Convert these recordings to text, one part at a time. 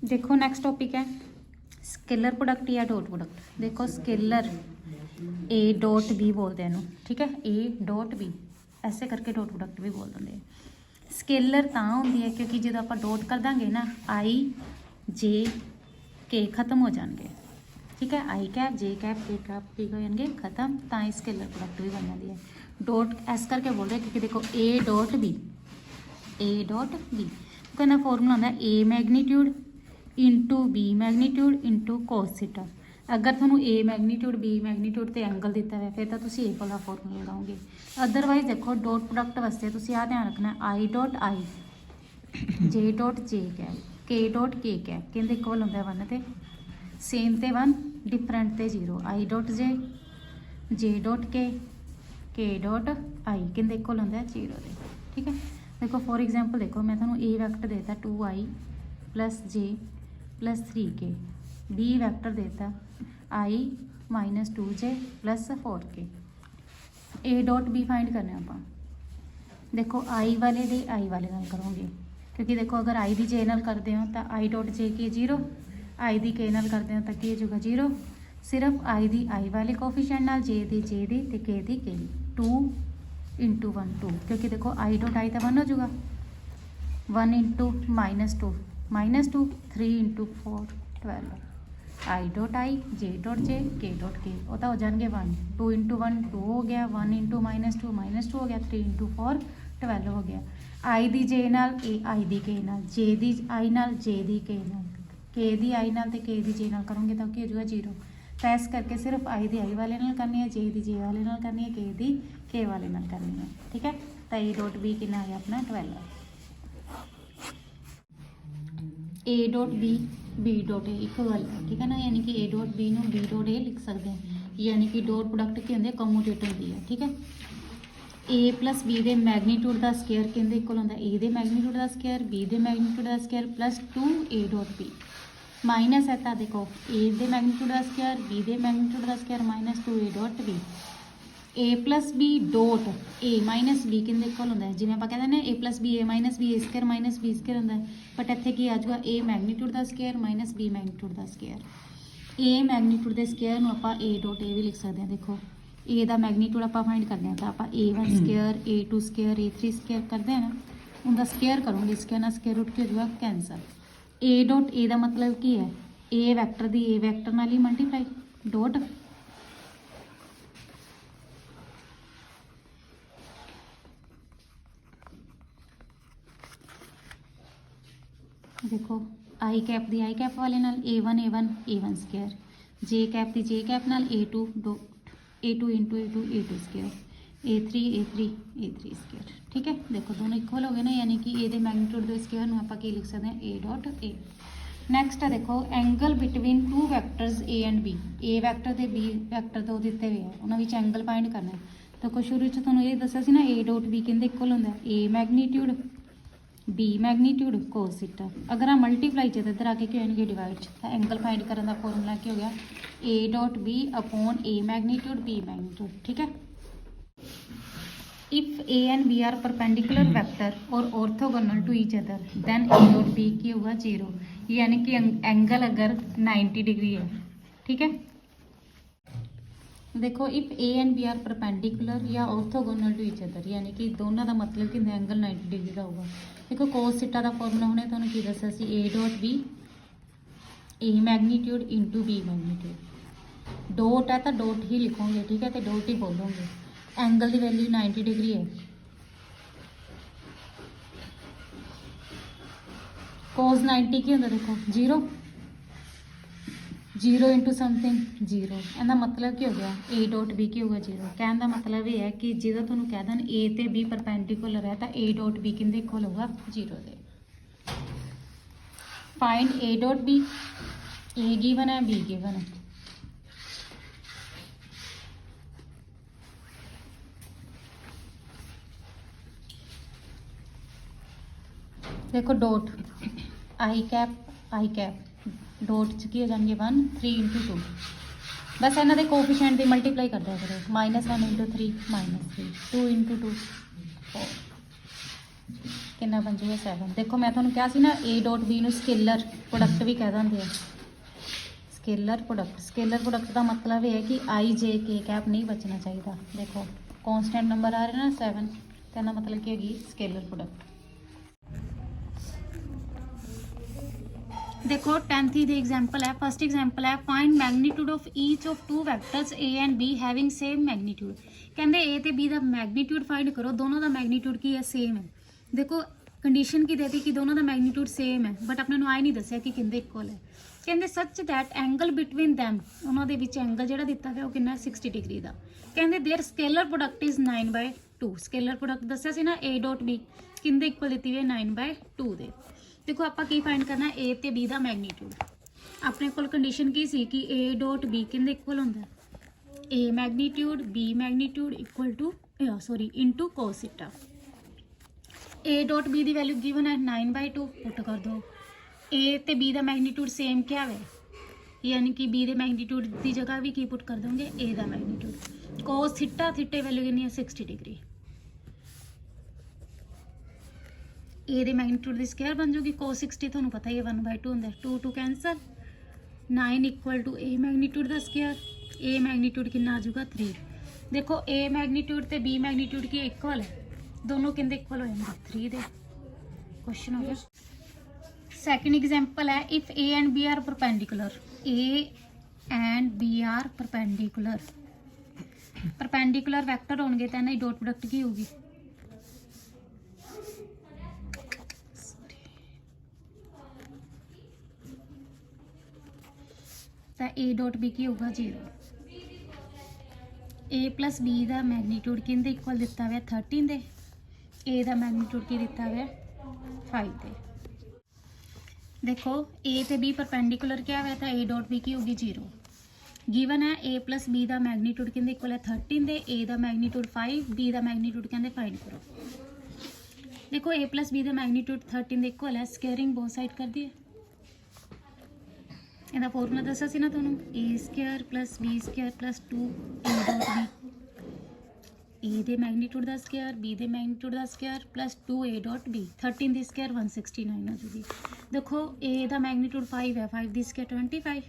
देखो next topic है scalar product या डॉट प्रोडक्ट। देखो स्केलर ए डॉट बी बोलते हैं, ठीक है, ए डॉट बी ऐसे करके डॉट प्रोडक्ट भी बोल देंगे। स्केलर ਤਾਂ ਹੁੰਦੀ है क्योंकि जो आप डॉट कर देंगे ना आई जे के खत्म हो जाएंगे, ठीक है, आई कैप जे कैप के कैप की हो जाएंगे खत्म, तो स्केलर प्रोडक्ट भी बन जाती है। डॉट ऐस करके बोल रहे हैं क्योंकि देखो ए डॉट बी कहना फॉर्मूला होंगे A magnitude into B magnitude into cos theta. अगर थोड़ा ए मैगनीट्यूड बी मैगनीट्यूड तो एंगल दिता है फिर तो तुम ए वाला फॉर्मूला लगाओगे। अदरवाइज देखो डॉट प्रोडक्ट वास्ते तुम आ ध्यान रखना I dot I J dot J cap के डॉट के कैप कहते इक्वल होंगे वन तो सेम तो वन डिफरेंट तो जीरो आई डॉट जे डॉट के डॉट आई कहते इक्वल होंगे जीरो के, ठीक है। देखो फॉर एग्जाम्पल देखो मैं थोड़ा ए वैक्टर देता 2i plus J plus 3k, B vector देता i minus 2j plus 4k। A dot B find करने आप देखो आई वाले दे आई वाले नाल करोगे क्योंकि देखो अगर आई दी जे नाल करते हो तो आई डॉट जे की जीरो, आई दी के नाल करते हो तो की होगा जीरो, सिर्फ आई दी आई वाले कोफिशिएंट नाल जे दी ते के दी 2 इंटू 1 2 क्योंकि देखो आई डॉट आई तो 1 हो जाएगा 1 into minus two 3 into 4 12 I dot I J dot J के डॉट के वो तो हो जाएंगे 1 2 इंटू 1 2 हो गया 1 इंटू माइनस टू हो गया 3 इंटू 4 12 हो गया। आई दी जे नाल ए आई दी के नाल जे दी आई नाल जे दी के दी आई नाल ते के दी जे नाल करोगे तो की हो जाएगा जीरो। तो इस करके सिर्फ आई दी आई वाले नाल करनी है, जे दी जे वाले नाल करनी है, के दी के वाले नाल करनी है, ठीक है। तो ए डॉट बी कितना है अपना 12 A dot B dot A एक गल है, ठीक है ना, यानी कि A dot B B dot A लिख सकते हैं, यानी कि डॉट प्रोडक्ट के होंगे कम्यूटेटिव दी है, ठीक है। ए प्लस बी के मैगनीट्यूड का स्केयर कहते इक्वल होंगे ए के मैगनीट्यूड का स्केयर बी के मैगनीट्यूड का square plus 2 A dot B minus है तो देखो ए के मैगनीट्यूड का स्केयर बी के मैगनीट्यूड का square minus 2 A dot B A plus B dot A minus B कहते इक्वल होंगे जिवें आप कहते हैं A plus B A minus B square होंगे, बट इत्थे की आ जाऊगा ए मैगनीट्यूड का स्केयर माइनस बी मैगनीट्यूड का स्केयर। ए मैगनीट्यूड के स्केयर आप ए डॉट ए भी लिख सकते हैं। देखो ए का मैगनीट्यूड आप फाइंड करते हैं तो आप A1 square A2 square A3 square करते हैं ना, उनका स्केयर करोगे स्केयर ना स्केयर रूट की हो जाएगा कैंसल। ए डॉट ए का मतलब की है ए वैक्टर दी ए वैक्टर नाल ही मल्टीप्लाई डॉट देखो आई कैप दी आई कैप वाले नाल A1 स्केयर जे कैप दी जे कैप नाल A2 into A2 square A3 square, ठीक है। देखो दोनों इक्वल हो गए ना, यानी कि ए दे मैगनीट्यूड दे स्केयर में आप लिख सकते हैं ए डॉट ए। नैक्सट है देखो angle between two vectors A and B, A vector ते बी वैक्टर तो दिते हुए हैं उन्होंने एंगल फाइंड करना है। तो कुछ शुरू से तुहानूं ये दस्सिया सी ना ए डॉट बी कहते इक्वल होंगे A magnitude B magnitude cos theta. अगर आप मल्टीप्लाई जब इधर आके क्या होंगे डिवाइड तो एंगल फाइंड करने का फॉर्मूला क्या हो गया A dot B upon A magnitude B magnitude, ठीक है। If A and B are perpendicular vector और orthogonal to each other then A dot B की होगा 0, यानी कि एंगल अगर 90 डिग्री है, ठीक है। देखो if A and B are perpendicular या ऑर्थोगोनल टू ईच अदर, यानी कि दोनों का मतलब कि एंगल 90 डिग्री का होगा। देखो कोस थीटा का फॉर्मूला हमने तुहानूं की दस्सिया सी A dot B A magnitude into B magnitude, dot है तो डॉट ही लिखोगे, ठीक है, तो डॉट ही बोलोगे। एंगल की वैल्यू 90 डिग्री है, कोस 90 की होंगे देखो 0 इंटू समथिंग 0, ਇਹਦਾ मतलब की हो गया ए डॉट बी की होगा 0। कहने का मतलब ये है कि जो तुहानूं कह दें ए तो बी परपेंडिकुलर है तो ए डॉट बी किंदे इक्वल होगा 0 दे। Find A dot B, A given है बी गिवन है, देखो डॉट आई कैप डॉट च की हो जाएंगे 1 3 इंटू 2, बस इन्हों के कोफिशिएंट की मल्टीप्लाई कर दिया करो -1 इंटू 3 -3 2 इंटू 2 4, कितना बन जूगा 7। देखो मैं तुहानूं कहा सी ना ए डॉट बी नूं स्केलर प्रोडक्ट भी कह दिंदे आ। स्केलर प्रोडक्ट का मतलब ये है कि आई जे के कैप नहीं बचना चाहिए। देखो कॉन्सटेंट नंबर आ रहे ना 7, कहना मतलब कि होगी स्केलर प्रोडक्ट। देखो 10th दी एग्जांपल है। फर्स्ट एग्जांपल है find magnitude of each of to vectors A and be having same magnitude. कहते ए ते बी का मैग्नीट्यूड फाइंड करो, दोनों का मैग्नीट्यूड की है सेम है। देखो कंडीशन की देती कि दोनों का मैग्नीट्यूड सेम है, बट अपने आए नहीं दसिया कि किंदे इक्वल है। कहते such that angle between them, उन्होंने एंगल जो दिता है वह कितना 60 डिग्री का। कहते their scalar product is 9/2। Scalar product दसिया सी ना ए डॉट बी किंदे इक्वल दी है 9/2 दे। देखो आप की फाइंड करना ए ते बी का मैग्नीट्यूड। अपने को कंडीशन की सी कि ए डॉट बी किंदे इक्वल होंगे A magnitude B magnitude equal to into cos theta. A dot B की वैल्यू गिवन है 9/2, पुट कर दो। ए ते बी का मैग्नीट्यूड सेम क्या है, यानी कि बी के मैग्नीट्यूड की जगह भी की पुट कर दोगे ए का मैग्नीट्यूड। cos थीटा, थीटे वैल्यू कितनी है 60 डिग्री। ए दे मैग्नीट्यूड की स्केयर बन जाएगी cos 60, थानू पता ही है 1/2 होंगे, 2 2 cancel. 9 equal to A magnitude का स्केयर, ए मैग्नीट्यूड कितना आ जाऊगा 3। देखो ए मैग्नीट्यूड ते बी मैग्नीट्यूड की इक्वल है, दोनों किंदे इक्वल हो जाएंगे 3 दे। क्वेश्चन हो गया। सेकंड एग्जांपल है if A and B are perpendicular. A and B are perpendicular, perpendicular vector होंगे तो इन्हें डॉट प्रोडक्ट की होगी ए डॉट बी की होगा 0। ए प्लस बी का मैग्नीट्यूड किंदे इक्वल दिता हुआ 13 दे, ए का मैग्नीट्यूड की दिता हुआ 5 दे। देखो ए ते बी परपेंडिकुलर क्या हुआ था, ए डॉट बी की होगी 0। गिवन है ए प्लस बी का मैग्नीट्यूड किंदे इक्वल है 13 दे, ए का मैग्नीट्यूड 5, बी का मैग्नीट्यूड कहते फाइंड करो। देखो ए प्लस बी का मैग्नीट्यूड 13 दे इक्वल है, स्केयरिंग बोथ साइड कर दिए। ਇਹਦਾ ਫਾਰਮੂਲਾ ਦੱਸਿਆ ਸੀ ਨਾ ਤੁਹਾਨੂੰ, a² + b² + 2a dot b। a ਦੇ ਮੈਗਨੀਟਿਊਡ ਦਾ ਸਕੁਅਰ, b ਦੇ ਮੈਗਨੀਟਿਊਡ ਦਾ ਸਕੁਅਰ + 2a ਡਾਟ b। 13 ਦੀ ਸਕੁਅਰ 169 ਹੋ ਜੂਗੀ। ਦੇਖੋ a ਦਾ ਮੈਗਨੀਟਿਊਡ 5 ਹੈ, 5 ਦੀ ਸਕੁਅਰ 25।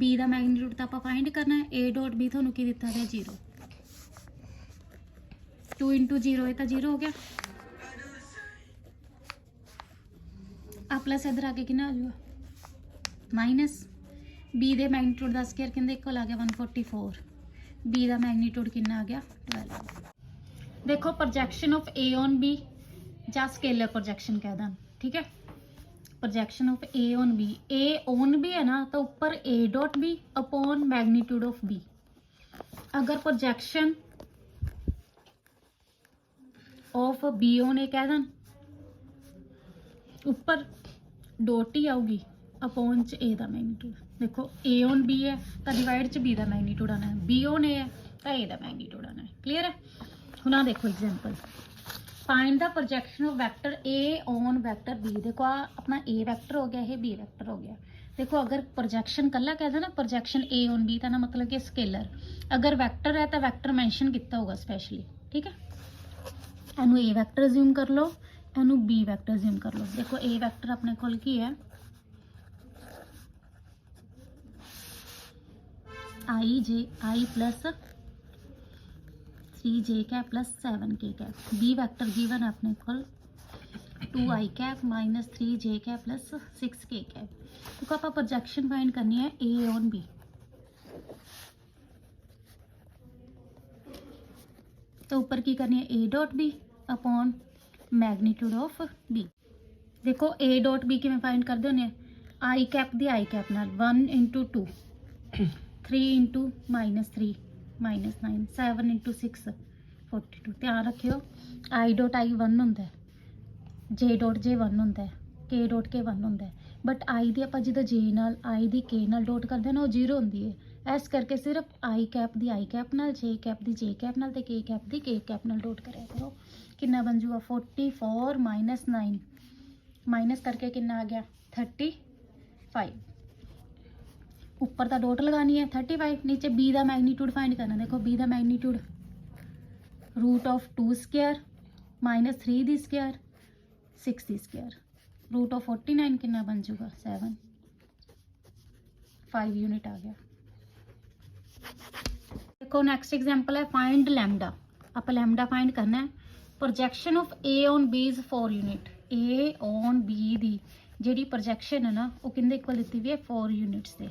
b ਦਾ ਮੈਗਨੀਟਿਊਡ ਤਾਂ ਆਪਾਂ ਫਾਈਂਡ ਕਰਨਾ ਹੈ। a ਡਾਟ b ਤੁਹਾਨੂੰ ਕੀ ਦਿੱਤਾ ਹੈ 0। 2 × 0 ਇਹ ਤਾਂ 0 ਹੋ ਗਿਆ। ਆ प्लस इधर आके कितना आ जाऊगा माइनस। बी दे मैग्नीट्यूड का स्केयर किंदे इक्वल आ गया 144, बी का मैग्नीट्यूड कितना आ गया 12। देखो projection of A on B या स्केलर प्रोजेक्शन कह दा, ठीक है। Projection of A on B, A on B है ना तो ऊपर A dot B upon magnitude of B. अगर projection of B on A कह दा, ऊपर डॉट ही आऊगी अपॉन च ए का मैग्नीट्यूड। देखो ए ऑन बी है तो डिवाइड च बी का मैग्नीट्यूड आना है, बी ऑन ए है तो ए का मैग्नीट्यूड आना है। क्लीयर है। हुण आ देखो example, find the projection of vector A on vector B. देखो आ अपना ए वैक्टर हो गया, ये बी वैक्टर हो गया। देखो अगर प्रोजेक्शन कला कहते ना प्रोजेक्शन ए ऑन बी, तो ना मतलब कि स्केलर। अगर वैक्टर है तो वैक्टर मैंशन किया होगा स्पैशली, ठीक है। इनू ए वैक्टर अज्यूम कर लो, इनू बी वैक्टर अज्यूम कर लो। देखो ए वैक्टर अपने कोल की है I J I plus 3j cap plus 7k cap. B vector given है अपने को 2i cap minus 3j cap plus 6k cap. देखो आप प्रोजेक्शन फाइंड करनी है ए ऑन बी। तो ऊपर की करनी है A dot B upon magnitude of B. देखो ए डॉट बी किवें फाइंड करते होने, आई कैप दी आई कैप नाल 1 × 2 3 × -3 -9 7 × 6 42। ध्यान रखियो आई डॉट आई 1 होंगे, जे डॉट जे 1 होंगे, के डॉट के 1 होंगे। बट आई दी आप जो जे नाल आई दी के नाल डॉट करते हैं ना वो 0 होंगी है। इस करके सिर्फ आई कैप दी आई कैप नाल, जे कैप दी जे कैप नाल ते के कैप दी के कैप नाल डॉट कराया करो। कितना बन जूगा 44 - 9 माइनस करके कितना आ गया 35। ऊपर तो डॉट लगानी है 35, नीचे बी का मैग्नीट्यूड फाइंड करना। देखो बी का मैग्नीट्यूड √2² -3 दी स्क्वायर 6 दी स्क्वायर रूट ऑफ 49 कितना बन जूगा 7 5 यूनिट आ गया। देखो नेक्स्ट एग्जांपल है फाइंड लैम्डा। आप लैम्डा फाइंड करना है। Projection of A on B is 4 unit. A on B दी ਜਿਹੜੀ ਪ੍ਰੋਜੈਕਸ਼ਨ ਹੈ ਨਾ ਉਹ ਕਿੰਦੇ ਇਕੁਅਲ ਦਿੱਤੀ ਵੀ ਹੈ 4 ਯੂਨਿਟਸ ਦੇ।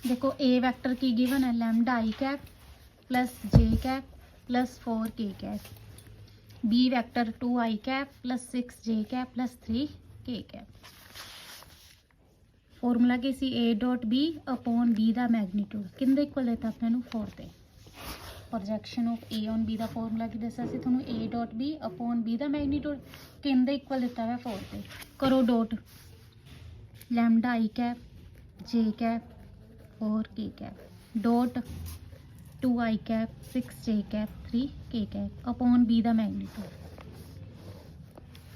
देखो ए वेक्टर की गिवन है lambda I cap plus J cap plus 4 K cap, B vector 2 I cap plus 6 J cap plus 3 K cap. Formula की सी A dot B upon B दा मैग्नीट्यूड किंदे इक्वल देता अपने 4 ते। Projection of A on B दा formula की दसा सी थोनू A dot B upon B दा मैग्नीट्यूड किंदे इक्वल देता है 4 ते। करो dot lambda I cap J cap 4 K cap dot 2 I cap 6 J cap 3 K cap upon B दा मैग्नीट्यूड।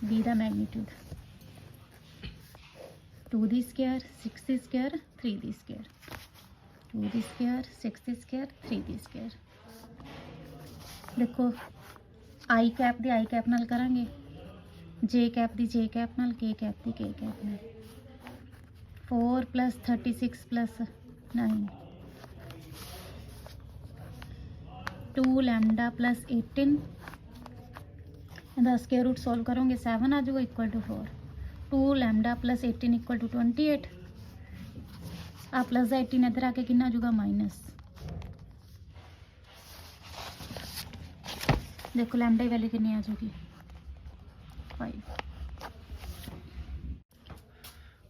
बी दा मैग्नीट्यूड 2 दी स्क्वायर 6 दी स्क्वायर 3 दी स्क्वायर 2 दी स्क्वायर 6 दी स्क्वायर 3 दी स्क्वायर। देखो आई कैप दी आई कैप नाल करांगे, जे कैप दी जे कैप नाल, के कैप दी के कैप नाल। 4 प्लस 36 प्लस 9 2 लैम्डा प्लस 18 इसका स्क्वायर रूट सॉल्व करोगे 7 आ जाएगा equal to 4। 2 lambda plus 18 equal to 28 आ प्लस 18 इधर आके कितना आ जाएगा माइनस। देखो लैम्डा की वैल्यू कितनी आ जाएगी 5।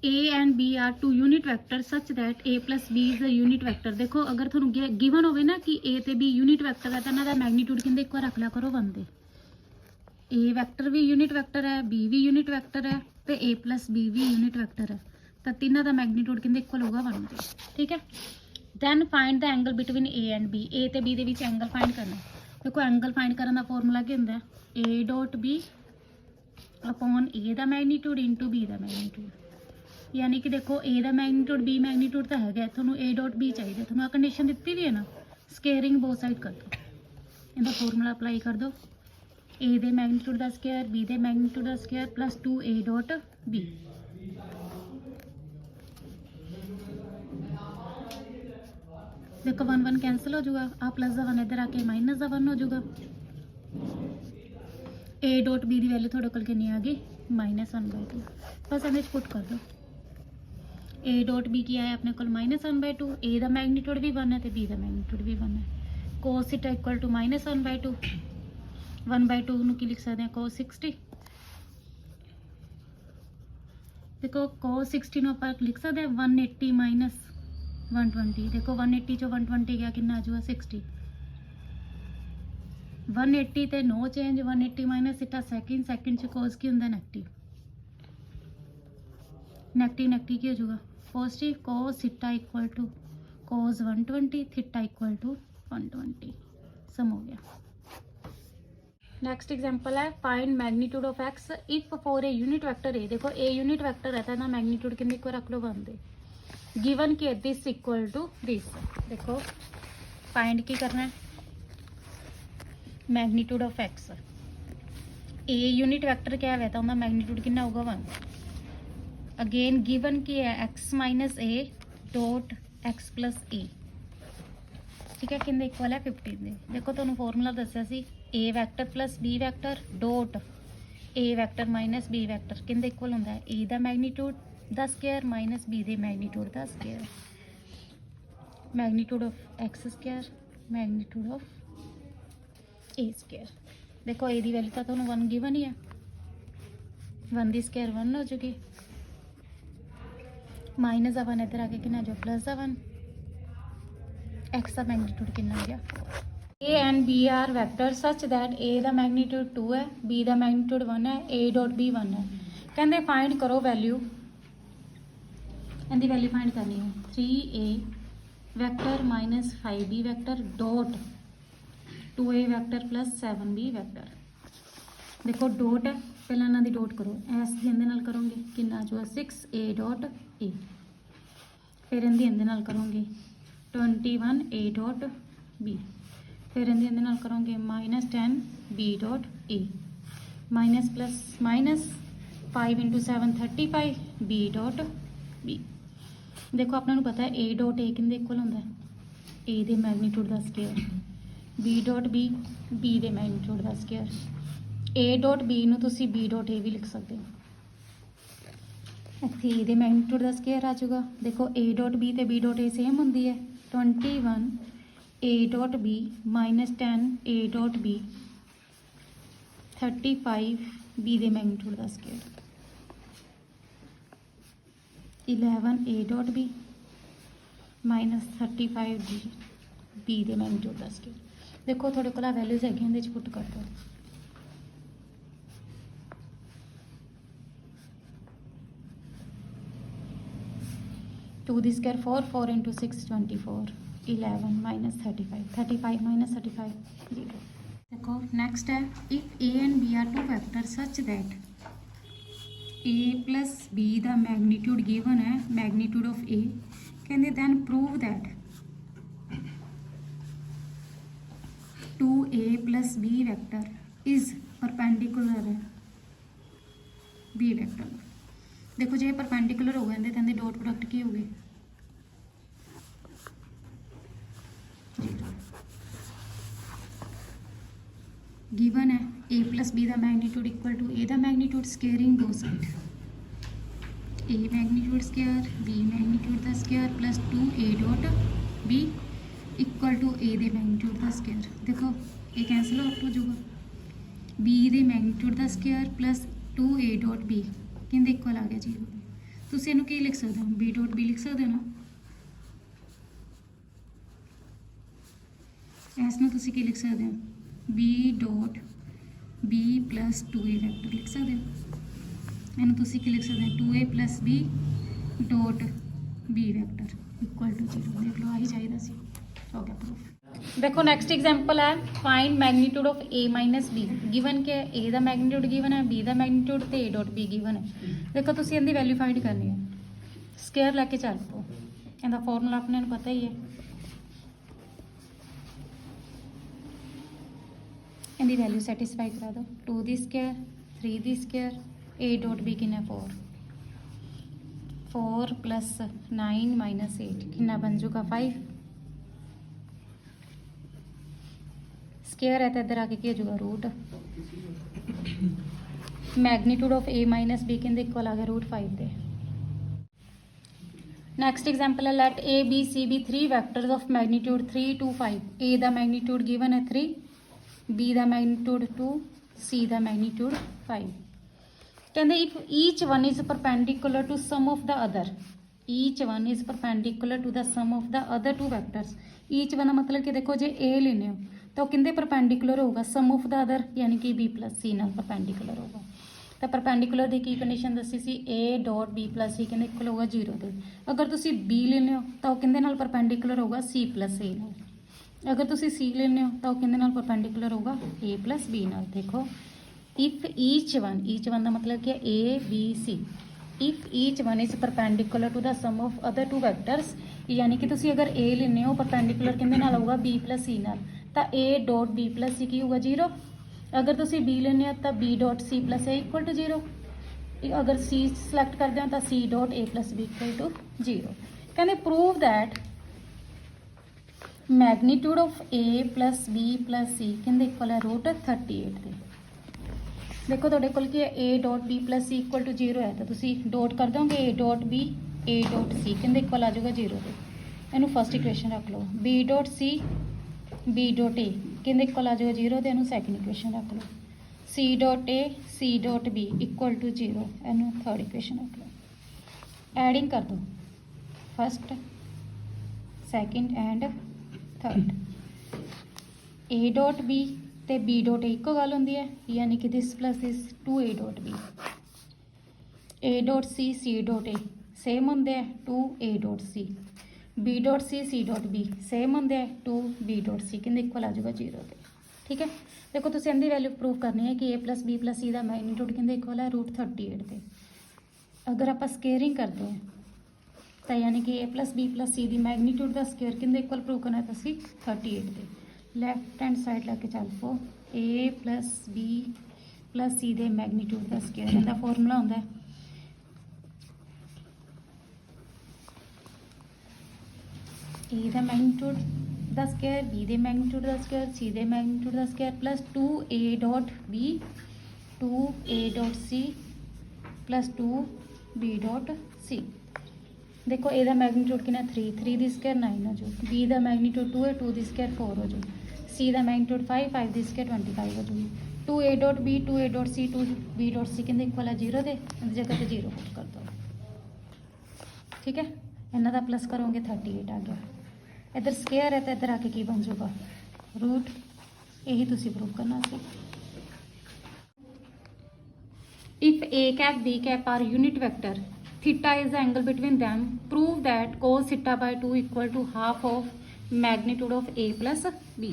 A and B are two unit vector such that A plus B is a unit vector. देखो अगर थोड़ा गिवन होवे ना कि ए ते बी यूनिट वैक्टर है तो इन्हों का मैग्नीट्यूड कहते एक बार रख लिया करो 1 दे। ए वैक्टर भी यूनिट वैक्टर है, बी भी यूनिट वैक्टर है तो ए प्लस बी भी यूनिट वैक्टर है तो तीनों का मैग्नीट्यूड कहते इक्वल होगा 1 दे। ठीक है। Then find the angle between A and B. A ते बी दे विच एंगल फाइंड करना। देखो एंगल फाइंड करने का फॉर्मूला क्या होंगे A dot B upon A दा मैग्नीट्यूड इंटू बी दा मैग्नीट्यूड। यानी कि देखो ए दा मैग्नीट्यूड बी मैग्नीट्यूड तो है थोनू ए डॉट बी चाहिए, थोनू आ कंडीशन दी भी है ना स्केयरिंग बोथ साइड कर दो, इनका फॉर्मूला अप्लाई कर दो। ए दे मैग्नीट्यूड का स्केयर बी दे मैग्नीट्यूड का square plus 2 A dot B. देखो 1 1 कैंसिल हो जाएगा, आ प्लस का 1 इधर आके माइनस का 1 हो जाएगा। ए डॉट बी की वैल्यू थोड़े को कितनी आ गई -1/2। बस हम पुट कर दो। ए डॉट बी की आया अपने को -1/2। ए का मैग्नीट्यूड भी 1 है तो बी का मैग्नीट्यूड भी 1 है। कोस थीटा इक्वल टू -1/2। 1/2 की लिख सकते हैं कोस 60। देखो कोस 60 आप लिख सकते हैं 180 माइनस 120। देखो 180 चो 120 गया कितना आ जाएगा 60। 180 ते no change 180 minus theta second second च कोस की होंगे नेगेटिव। नेगेटिव नेगेटिव की हो जाएगा positive. Cos theta equal to cos 120 theta equal to 120 सम हो गया। नेक्स्ट एग्जांपल है find magnitude of X if for A unit vector A. देखो ए यूनिट वेक्टर रहता है ना मैग्नीट्यूड कितने को रख लो 1 दे। गिवन के दिस इक्वल टू दिस। देखो फाइंड की करना है magnitude of x. A unit vector क्या है तो मैग्नीट्यूड कितना होगा 1। अगेन गिवन की है X minus A dot X plus A. ठीक है किंदे इक्वल है 15 दे। देखो तुहानू फॉर्मूला दस्या सी A vector plus B vector dot A vector minus B vector किंदे इक्वल होंदा है ए दा मैग्नीट्यूड दा स्क्वायर माइनस बी दे मैग्नीट्यूड दा square. Magnitude of X square magnitude of A square. देखो ए दी वैल्यू तो तुहानू 1 गिवन ही है, 1 दी स्क्वायर 1 हो जाएगी माइनस का 1 इधर आके कितना जो प्लस का 1। एक्स का मैग्नीट्यूड कितना हो गया। A and B are vector such that A का मैग्नीट्यूड 2 है बी का मैग्नीट्यूड 1 है ए डॉट बी 1 है। कहते फाइंड करो वैल्यू, इनकी वैल्यू फाइंड करनी है 3a vector minus 5b vector dot 2a vector plus 7b vector. देखो डॉट है पहले इन्हों की डॉट करो एस की इहदे नाल करोगे कितना जो 6a डॉट ए। फिर इनकी इहदे नाल करोगे 21 a डॉट बी। फिर ਇਹਦੇ ਨਾਲ ਕਰੋਗੇ -10 b dot a minus plus minus 5 × 7 35 b dot b देखो अपने पता है a डॉट a किंदे इक्वल होंदा है a दे मैगनीट्यूड का square b dot b b दे मैगनीट्यूड का स्केयर a डॉट b नूं तुसीं b डॉट a भी लिख सकते हो इत्थे a दे मैगनीट्यूड का स्केयर आ जाऊगा देखो a डॉट b ते b डॉट a सेम होंदी है 21 a dot b -10 a dot b 35 b दे मैगनीट्यूड का square 11 a dot b -35 g b दे मैगनीट्यूड का स्केयर देखो थोड़े को वैल्यूज है इहदे च पुट कर दो 2 दी स्केयर 4 4 × 6 24 11 -35 35 -35 0 देखो नेक्स्ट है if a and b are two vector such that a plus b दा मैगनीट्यूड गिवन है मैगनीट्यूड ऑफ a कहते then prove that 2a plus b vector is perpendicular है b वैक्टर देखो जे परपेंडिकुलर हो गए कहते डॉट प्रोडक्ट की होगी गिवन है a प्लस b का मैगनीट्यूड इक्वल टू a का मैगनीट्यूड स्केयरिंग दो side a magnitude square b magnitude का square plus 2a dot b equal to a दे मैगनीट्यूड का स्केयर देखो ये कैंसल आउट हो जाऊगा b दे मैगनीट्यूड का square plus 2a dot b किंदे इक्वल आ गया 0 तुसीं इहनूं की लिख सकते हो b डॉट b लिख सकते हो ना इसनूं तुसीं की लिख सकते हो b dot b plus 2a vector लिख सकते हो इन्हूं तुसीं की लिख सकते हो 2a plus b dot b vector equal to 0 देख लो आही चाहिए सी हो गया प्रूफ देखो नेक्स्ट एग्जांपल है find magnitude of a minus b given के a का मैगनीट्यूड गिवन है b का मैगनीट्यूड तो a डॉट b गिवन है देखो तुसीं इहदी वैल्यू फाइंड करनी है स्केयर लैके चल पो इहदा फॉर्मूला अपने नूं पता ही है इहदी वैल्यू सैटिस्फाई करा दो 2 दी स्केयर 3 दी स्केयर a डॉट b कितना 4 प्लस 9 माइनस 8 कितना बन जूगा 5 स्केयर है तो इधर आके क्या जूगा root magnitude of a minus b किंदे इक्वल आ गया √5 दे नेक्स्ट एग्जांपल है let a b c b 3 vectors of magnitude 3 2 5 a दा मैगनीट्यूड गिवन है 3 b दा मैगनीट्यूड 2 c दा मैगनीट्यूड 5 कहते if each one is perpendicular to sum of the other each one is perpendicular to the sum of the other two vectors each one मतलब कि देखो जे a लेने हो तो किंदे परपेंडिकुलर होगा सम ऑफ द अदर यानी कि b प्लस c नाल परपेंडिकुलर होगा तो परपेंडिकुलर की कंडीशन दसी सी a dot b plus c किंदे इक्वल होगा 0 दे अगर तुसी b लेने हो तो किंदे नाल परपेंडिकुलर होगा c प्लस a नाल अगर तुसी c लेने हो तो किंदे नाल परपेंडिकुलर होगा a प्लस b नाल देखो इफ ईच वन का मतलब क्या a b c if each one is perpendicular to the sum of other two vectors यानी कि तुसी अगर a लेने हो परपेंडिकुलर किंदे नाल होगा b प्लस c नाल तो a dot b plus c की होगा 0 अगर तुसी b लेने हो तो b dot c plus a equal to 0 अगर c सिलेक्ट करते हो तो c dot a plus b equal to 0 कहते prove that magnitude of a plus b plus c किंदे इक्वल है √38 दे देखो तुहाडे कोल की है a dot b plus c equal to 0 है तो तुसी डॉट कर दोगे a dot b a dot c किंदे इक्वल आ जाएगा 0 दे इनू फर्स्ट इक्वेशन रख लो b dot c b dot a किंदे इक्वल आ जाएगा 0 तो इनू सैकेंड इक्वेशन रख लो c dot a c dot b equal to 0 इनू थर्ड इक्वेशन रख लो एडिंग कर दो first second and third a dot b ते b डॉट a इको गल होंदी है यानी कि this plus this 2a dot b a dot c dot a same होंदे है 2a dot c b dot c dot b same होंदे है 2b डॉट c किंदे इक्वल आ जाएगा 0 ते ठीक है देखो तुसीं इहदी वैल्यू प्रूव करनी है कि a plus b plus c का मैगनीट्यूड किंदे इक्वल है √38 ते अगर आप स्केयरिंग करते हैं तो यानी कि a plus b plus c की मैगनीट्यूड का स्केयर किंदे इक्वल प्रूव करना है तो 38 ते ਲੈਫਟ ਹੈਂਡ ਸਾਈਡ ਲੈ ਕੇ ਚੱਲ ਪੋ a plus b plus c ਦੇ ਮੈਗਨੀਟਿਊਡ ਦਾ ਸਕੁਅਰ। ਇਹਦਾ ਫਾਰਮੂਲਾ ਹੁੰਦਾ ਹੈ a ਦਾ ਮੈਗਨੀਟਿਊਡ ਦਾ ਸਕੁਅਰ, b ਦੇ ਮੈਗਨੀਟਿਊਡ ਦਾ ਸਕੁਅਰ, c ਦੇ ਮੈਗਨੀਟਿਊਡ ਦਾ square plus 2a dot b 2a dot c plus 2b dot c। देखो ए का मैगनीट्यूड कितना 3 ਦੀ ਸਕੁਅਰ 9 हो जाओ, b का मैगनीट्यूड 2 है 2 ਦੀ ਸਕੁਅਰ 4 हो जाओ, c का मैगनीट्यूड 5 ਦੀ ਸਕੁਅਰ 25 हो जाएगी। 2a dot b 2a dot c 2b dot c कहते इक्वल है 0 दे जगह पे 0 पुट कर दो। ठीक है, इन्हों का प्लस करोगे 38 आ गया। इधर स्केयर है तो इधर आके की बन जाऊगा रूट। यही तुसी प्रूव करना सी। If a cap b cap are unit vector, theta is the angle between them, prove that cos theta by 2 equal to half of magnitude of a plus b।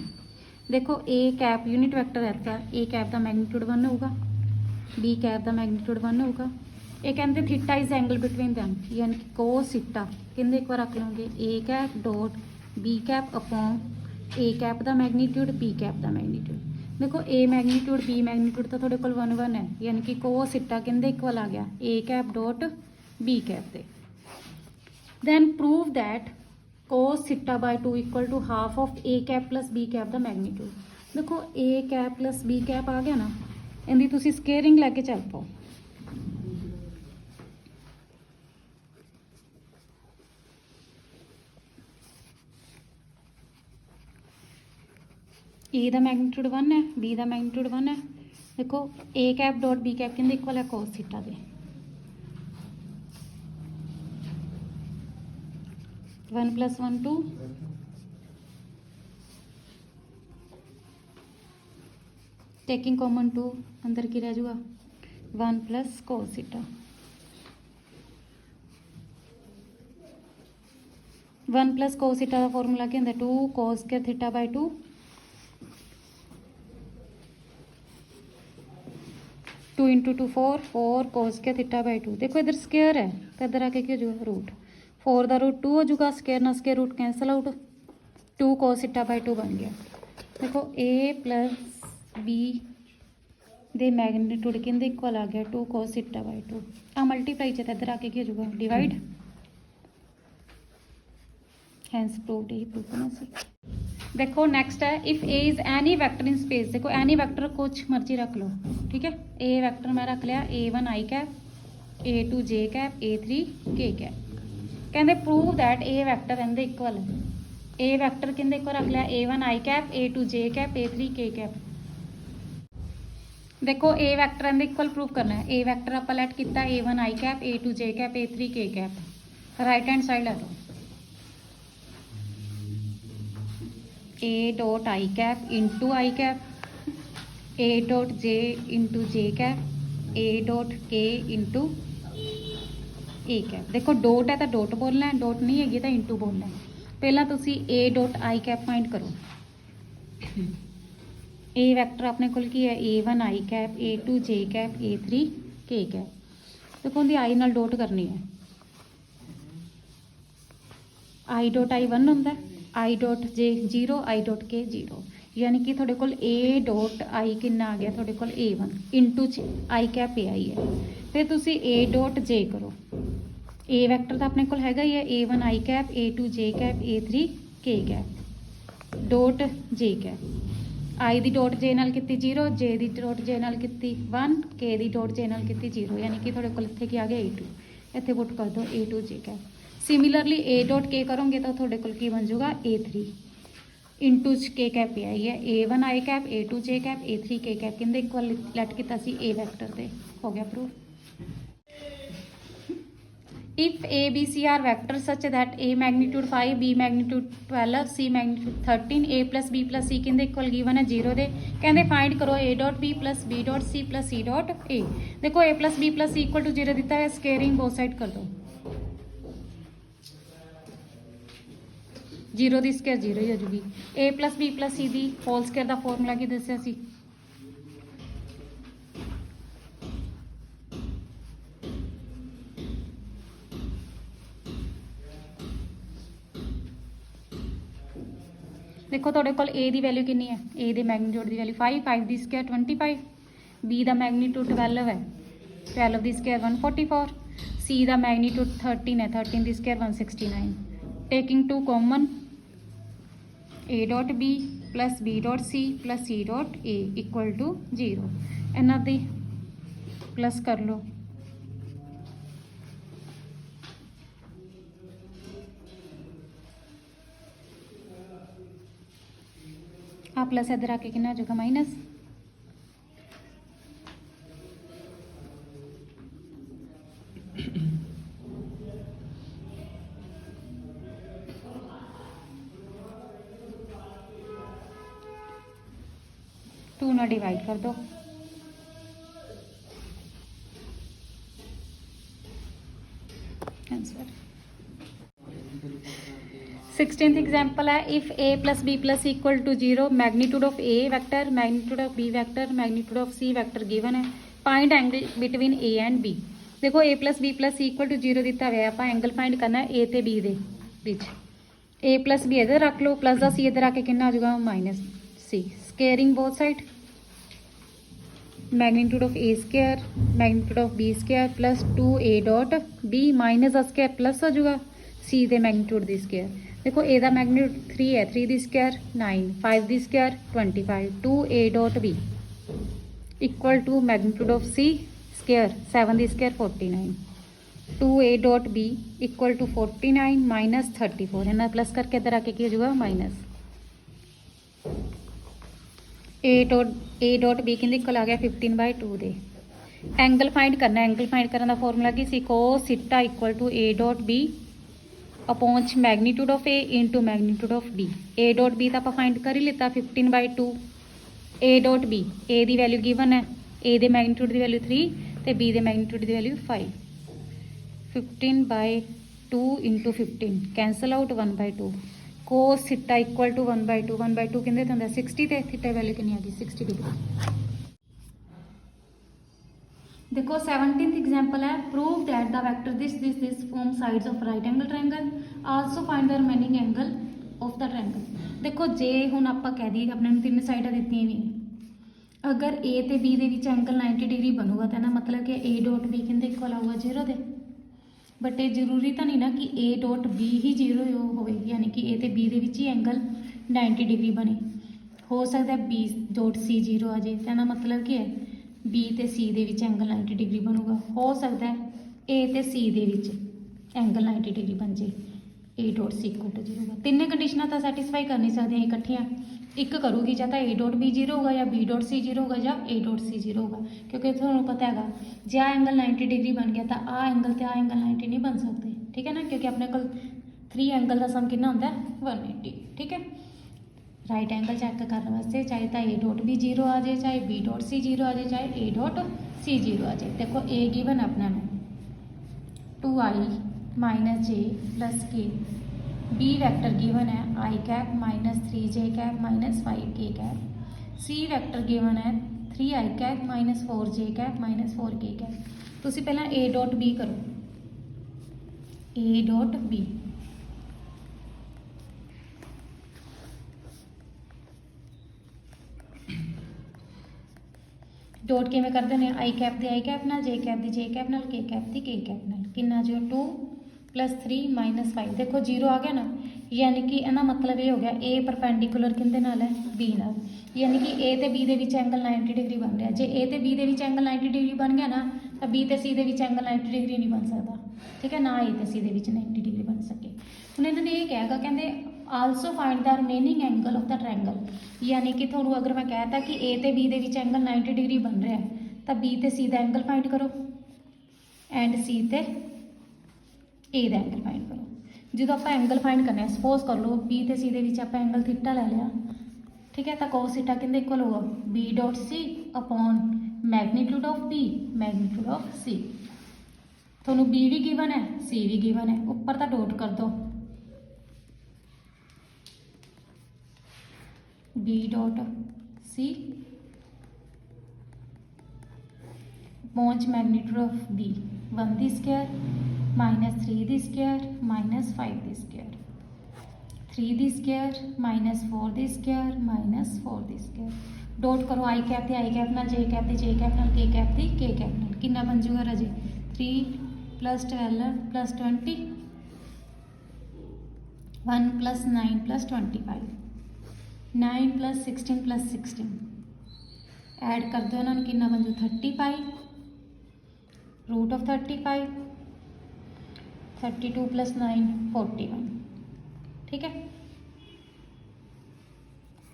देखो a कैप यूनिट वैक्टर है, a cap का magnitude 1 होगा, b cap का magnitude 1 होगा। ये कहते theta is angle between them, यानी कि cos थीटा कहते एक बार रख लोगे a cap dot b cap upon a cap का मैगनीट्यूड b कैप का मैगनीट्यूड। देखो a मैगनीट्यूड b मैगनीट्यूड तो थोड़े को 1 1 है, यानी कि cos थीटा कहते इक्वल आ गया a cap dot b cap they. then prove that cos theta by 2 equal to half of a cap plus b cap का मैगनीट्यूड। देखो a cap plus b cap आ गया ना, इनकी तुसी स्केयरिंग लैके चल पाओ। a का मैगनीट्यूड 1 है, b का मैगनीट्यूड 1 है। देखो a cap dot b cap कहते इक्वल है cos थीटा दे। 1 plus 1 2, टेकिंग कॉमन 2 अंदर की रह जाऊगा 1 plus cos theta. 1 plus cos theta का फॉर्मूला क्या होता है 2 cos square theta by 2 2 into 2 4 cos square theta by 2। देखो इधर स्क्वायर है तो इधर आके क्या हो जाएगा रूट 4 का रूट 2 हो जाएगा, स्केयर ना square root cancel out, 2 cos theta by 2 बन गया। देखो a प्लस b दे मैगनीट्यूड कहते इक्वल आ गया 2 cos थीटा बाय 2। आ मल्टीप्लाई चाहिए इधर आके क्या हो जाएगा डिवाइड, हैंस प्रूव्ड। यही प्रूव करना सी। देखो नेक्स्ट है if a is any vector in space. देखो एनी वैक्टर कुछ मर्जी रख लो, ठीक है। a वैक्टर मैं रख लिया a1 i cap a2 j cap a3 k cap. कहते प्रूव दैट ए वैक्टर इनके इक्वल है, ए वैक्टर कहते इक्वल रख लिया a1 i cap a2 j cap a3 k cap. देखो ए वैक्टर इनके इक्वल प्रूव करना है। ए वैक्टर आप लैट किया a1 i cap a2 j cap a3 k cap. Right hand side लै लो a dot i cap into i cap a dot j into j cap a dot k into A cap. देखो dot है तो dot बोलना है, dot नहीं हैगी तो into बोलना है। पहला तुसी A dot I cap find करो। ए वैक्टर अपने कोल की है a1 I cap a2 j cap a3 k cap. देखो उनकी आई नाल डॉट करनी है, आई डॉट आई 1 होंदा है, I dot j 0 I dot k 0, यानी कि थोड़े कोल a डॉट आई कितना आ गया थोड़े कोल a1 इंटू आई कैप ए आई है। फिर तुसी a डॉट j करो। ए वैक्टर तो अपने को हैगा ही है a1 I cap a2 j cap a3 k cap dot j cap. I the dot j नाल कितनी 0, j दी डॉट j नाल कितनी 1, k दी डॉट j नाल कितनी 0, यानी कि थोड़े को इत्थे की आ गया a2। इत्थे पुट कर दो a2 j cap. Similarly a dot k करोगे तो थोड़े को की बन जाऊगा a3 इंटू k कैप ए आई है a1 I cap a2 j cap a3 k cap कहते इक्वल लैट किया ए वैक्टर से। हो गया proof. If a b c are vectors such that a magnitude 5 b magnitude 12 c magnitude 13 a plus b plus c कहते equal given है 0 दे। कहते फाइंड करो a dot b plus b dot c plus c dot a। देखो a plus b plus c equal to 0 दिता है, squaring both side कर दो 0 की स्केयर 0 ही हो जाएगी। a plus b plus c की होल स्केयर का फॉर्मूला की दसिया सी देखो तुहाडे कोल ए दी वैल्यू कितनी है, A they magnitude the value 5, 5 दी स्क्वायर 25, बी दा मैगनीट्यूड 12 है, 12 दी स्क्वायर 144, सी दा मैगनीट्यूड 13 है, 13 दी square 169। Taking to common A dot B plus B dot C plus C dot A equal to 0। इन्हां दी प्लस कर लो, आ प्लस इधर आके कितना आ जाएगा माइनस। टू ना डिवाइड कर दो, आंसर। 16th एग्जाम्पल है, if A plus B plus equal to 0 magnitude of A vector magnitude of B vector magnitude of C vector given है, find angle between A and B. देखो A plus B plus equal to 0 दिता हुआ है, आप angle find करना है ए ते B दे विच। ए प्लस बी इधर रख लो, प्लस का सी इधर आके कितना आ जाएगा minus C. Squaring both side, magnitude of A square magnitude of B square plus 2a dot B minus का स्केयर प्लस हो जाएगा सी दे मैग्नीट्यूड दी स्केयर। देखो ए दा मैग्नीट्यूड 3 है, 3 दी स्केयर 9, 5 दी square 25, 2a dot B equal to magnitude of C square 7 दी square 49, 2a dot B equal to 49 minus 34। इन्हें प्लस करके इधर आके की हो जाएगा माइनस। ए डॉट बी किंदे कोल आ गया 15/2 दे। एंगल फाइंड करना, एंगल फाइंड करने का फॉर्मूला की सी cos theta equal to A dot B upon magnitude of A into magnitude of B. A dot B तो आप फाइंड कर ही लिता 15/2, ए डॉट बी ए दी वैल्यू गिवन है, ए दे मैग्नीट्यूड दी वैल्यू 3 तो बी दे मैग्नीट्यूड दी value 5। 15/2 into 15 cancel out 1/2 cos theta equal to 1/2 1/2 किंदे ते हुंदा 60 ते थीटा वैल्यू कितनी आ गई 60 डिग्री। देखो 17th एग्जांपल है, prove that the vector this form sides of right angle triangle, also find the remaining angle of the triangle. देखो जे हुण आपां कह दी अपने नूं 3 साइडां दित्तियां भी, अगर ए ते बी दे विच एंगल 90 डिग्री बनूगा तो मतलब कि ए डॉट बी किंदे इक्वल आऊगा 0 दे। बट ये जरूरी तो नहीं ना कि ए डॉट बी ही 0 हो, यानी कि ए ते बी दे विच ही एंगल 90 डिग्री बने। हो सकता है बी डॉट सी 0 आ जाए, तो मतलब कि है बी ते सी दे विच एंगल 90 डिग्री बनूगा। हो सकता है ए ते सी दे विच एंगल 90 डिग्री बन जाए, A dot C equal to 0। तिन्ने कंडीशनां तो सैटिस्फाई कर नहीं सकते इकट्ठियां, एक करूगी या तो ए डॉट बी 0 होगा या बी डॉट सी 0 होगा या ए डॉट सी 0 होगा, क्योंकि थोड़ा पता है जो आ एंगल 90 डिग्री बन गया तो आ एंगल तो आ एंगल 90 नहीं बन सकते, ठीक है ना, क्योंकि अपने को 3 एंगल का सम कितना होता है 180। ठीक है, राइट एंगल चेक करने वास्ते चाहे तो ए डॉट बी 0 आ जाए, चाहे बी डॉट सी 0 आ जाए, चाहे ए डॉट सी 0 आ जाए। देखो ए गिवन अपना 2i माइनस J plus K, B vector given है I cap minus 3j cap minus 5k cap, C vector given है 3i cap minus 4j cap minus 4k cap. तुसी पहला ए डॉट बी करो, ए डॉट बी डॉट किवें करते हैं, आई cap दी i cap नाल, जे कैप दी जे कैप नाल, के कैप दी के कैप नाल, कितना जो 2 प्लस 3 माइनस 5। देखो 0 आ गया ना, यानी कि इहदा मतलब ये हो गया ए परपेंडिकुलर किंदे नाल है बी नाल, यानी कि ए ते बी दे विच एंगल 90 डिग्री बन रहा। जे ए ते बी दे विच एंगल 90 डिग्री बन गया ना, तो बी ते सी दे विच एंगल 90 डिग्री नहीं बन सकता, ठीक है ना, ए ते सी दे विच 90 डिग्री बन सके। हुण इन्होंने ये कहेगा, कहते also find the remaining angle of the triangle, यानी कि थोड़ा अगर मैं कहता कि ए ते बी दे विच एंगल 90 डिग्री बन रहा है तो बी ते सी दा एंगल फाइंड करो एंड सी ते ए दा एंगल फाइंड करो। जो आप एंगल फाइंड करना, सपोज कर लो बी ते सी दे विच आप एंगल थीटा ले लिया, ठीक है, तो cos थीटा किंदे इक्वल होगा B dot C upon magnitude of B magnitude of C. थोनू बी भी गिवन है सी भी गिवन है, ऊपर तो डॉट कर दो बी डॉट सी पहुँच मैग्नीट्यूड ऑफ बी 1 दी स्क्वायर माइनस 3 दी स्क्वायर माइनस 5 दी स्क्वायर। 3 ਦੀ ਸਕੁਆਇਰ -4 ਦੀ ਸਕੁਆਇਰ -4 ਦੀ ਸਕੁਆਇਰ। ਡੋਟ ਕਰੋ आई कैप ਤੇ आई कैप ਨਾਲ, J कैप ਤੇ J कैप ਨਾਲ, K कैप ਤੇ K कैप ਨਾਲ। ਕਿੰਨਾ ਬਣ ਜੂਗਾ ਰਾਜੇ? 3 + 12 + 20 1 + 9 + 25 9 + 16 + 16 ਐਡ ਕਰ ਦਿਓ ਇਹਨਾਂ ਨੂੰ, ਕਿੰਨਾ ਬਣ ਜੂ? 35 √35 32 + 9 41। ठीक है,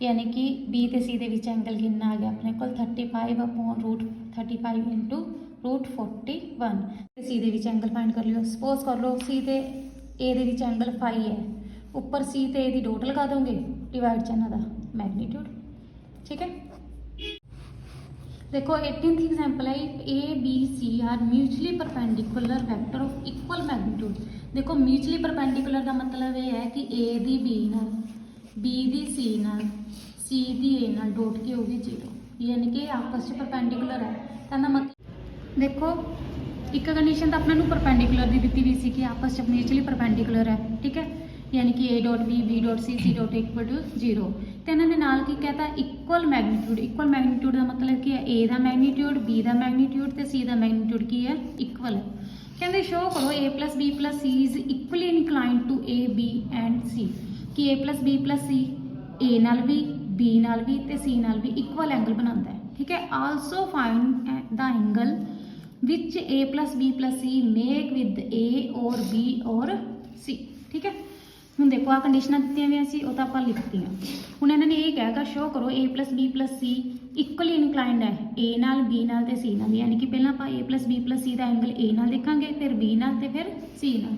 यानी कि बी ते सी दे विच एंगल कितना आ गया अपने को? 35/√35 इंटू √41। सी दे विच एंगल फाइंड कर लियो। सपोज कर लो सी ते ए दे विच एंगल फाई है, ऊपर सी ते ए दी डॉट लगा दोगे, डिवाइड च इन्हां दा मैग्नीट्यूड। ठीक है, देखो 18th एग्जाम्पल है, A B C are mutually perpendicular vector of equal magnitude. देखो म्यूचुअली परपेंडिकुलर का मतलब ये है कि ए दी बी नाल, बी दी सी नाल, सी दी ए नाल डॉट की होगी 0, यानी कि आपस में परपेंडिकुलर है। कहना मतलब देखो एक कंडीशन तो अपने परपेंडिकुलर की दी हुई सी कि आपस में म्यूचुअली परपेंडिकुलर है। ठीक है, यानी कि A dot B dot C dot equal to 0। तो इन्होंने नाल की कहता इक्वल मैग्नीट्यूड। इक्वल मैग्नीट्यूड का मतलब की है ए का मैग्नीट्यूड, बी का मैग्नीट्यूड तो सी का मैग्नीट्यूड की है? इक्वल है। कहते शो करो A + B + C is equally inclined to A B and C, कि ए + बी + सी ए नाल भी, बी नाल भी ते सी नाल भी इक्वल एंगल बनाता है। ठीक है, also find the angle which A + B + C make with A और बी और सी। ठीक है, ਹੁਣ देखो आ कंडीशन ਦਿੱਤੀਆਂ ਵੀ ਸੀ, ਉਹ ਤਾਂ ਆਪਾਂ ਲਿਖਤੀਆਂ। ਹੁਣ ਇਹਨਾਂ ਨੇ ਇਹ ਕਹਿਗਾ ਸ਼ੋ ਕਰੋ ए + बी + सी ਇਕੁਅਲੀ ਇਨਕਲਾਈਨਡ ਹੈ ए ਨਾਲ, B ਨਾਲ ਤੇ C ਨਾਲ, ਯਾਨੀ ਕਿ ਪਹਿਲਾਂ ਆਪਾਂ A + B + C the angle A ਨਾਲ ਦੇਖਾਂਗੇ, ਫਿਰ B ਨਾਲ ਤੇ ਫਿਰ C ਨਾਲ।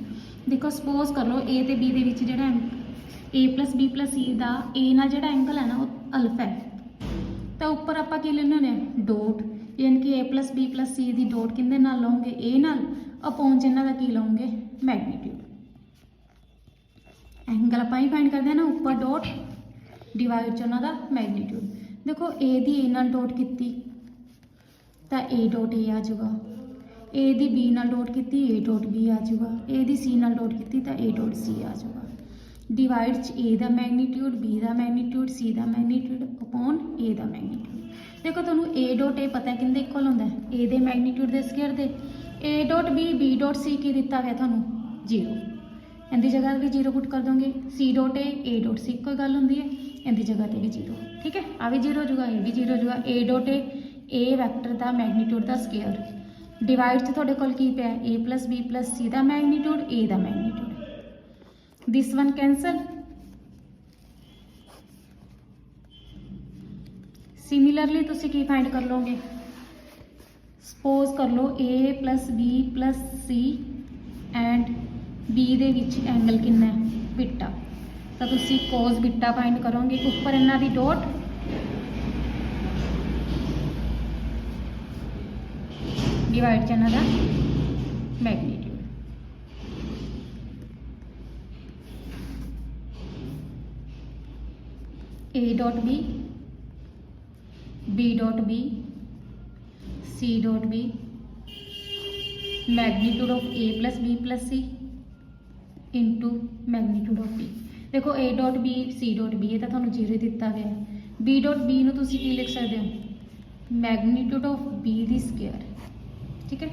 ਦੇਖੋ ਸਪੋਜ਼ ਕਰ ਲਓ A ਤੇ B ਦੇ ਵਿੱਚ ਜਿਹੜਾ A + B + C the A ਨਾਲ ਜਿਹੜਾ ਐਂਗਲ ਹੈ ਨਾ ਉਹ ਅਲਫਾ ਹੈ, ਤਾਂ ਉੱਪਰ ਆਪਾਂ ਕੀ ਲੈਣੇ ਹੁੰਦੇ ਆ? ਡੋਟ, ਯਾਨੀ ਕਿ A + B + C the dot ਕਿਹਦੇ ਨਾਲ ਲਾਉਂਗੇ? A ਨਾਲ, ਅਪੋਨ ਚ ਇਹਨਾਂ ਦਾ ਕੀ ਲਾਉਂਗੇ? ਮੈਗਨੀਟਿਊਡ। एंगल आप ही फाइंड करते हैं ना, ऊपर डॉट डिवाइड च उन्होंने मैग्नीट्यूड। देखो ए दी ए नाल डॉट की तो ए डॉट ए आ जाऊगा, ए दी बी नाल डॉट की ए डॉट बी आ जाऊगा, ए दी सी नाल डॉट की तो A dot C uh जाऊगा। Divide च ए का मैग्नीट्यूड, बी का मैग्नीट्यूड, सी का मैग्नीट्यूड अपॉन ए का मैग्नीट्यूड। देखो तुहानूं ए डॉट ए पता है किंदे इक्वल होंदा है? ए दे मैग्नीट्यूड दे स्क्वायर दे। A dot B dot C की दिता गया तुहानूं? 0। इनकी जगह भी 0 पुट कर दोगे। सी डॉट ए डॉट सी कोई गल होंगी है, इनकी जगह पर भी 0। ठीक है, आ भी 0 हो जाएगा, ये भी 0 हो जाएगा। ए डॉट ए वैक्टर का मैग्नीट्यूड का स्केयर डिवाइड से थोड़े कोल की पिया? ए + बी + सी का मैग्नीट्यूड, ए का magnitude. This one cancel. Similarly तुसी की फाइंड कर लोगे? सपोज कर लो A + B + C and B दे विच एंगल कितना है? बीटा। तो तुसी कोस बीटा फाइंड करोगे। ऊपर इन्हां दी डॉट, डिवाइड च इन्हां दा magnitude. A dot B dot B, C dot B, magnitude of A + B + C into magnitude of B. देखो A dot B C dot B, ये तो थोड़ा 0 दिता गया है। बी डॉट बी नूं तुसीं की लिख सकते हो? Magnitude of be the square. ठीक है,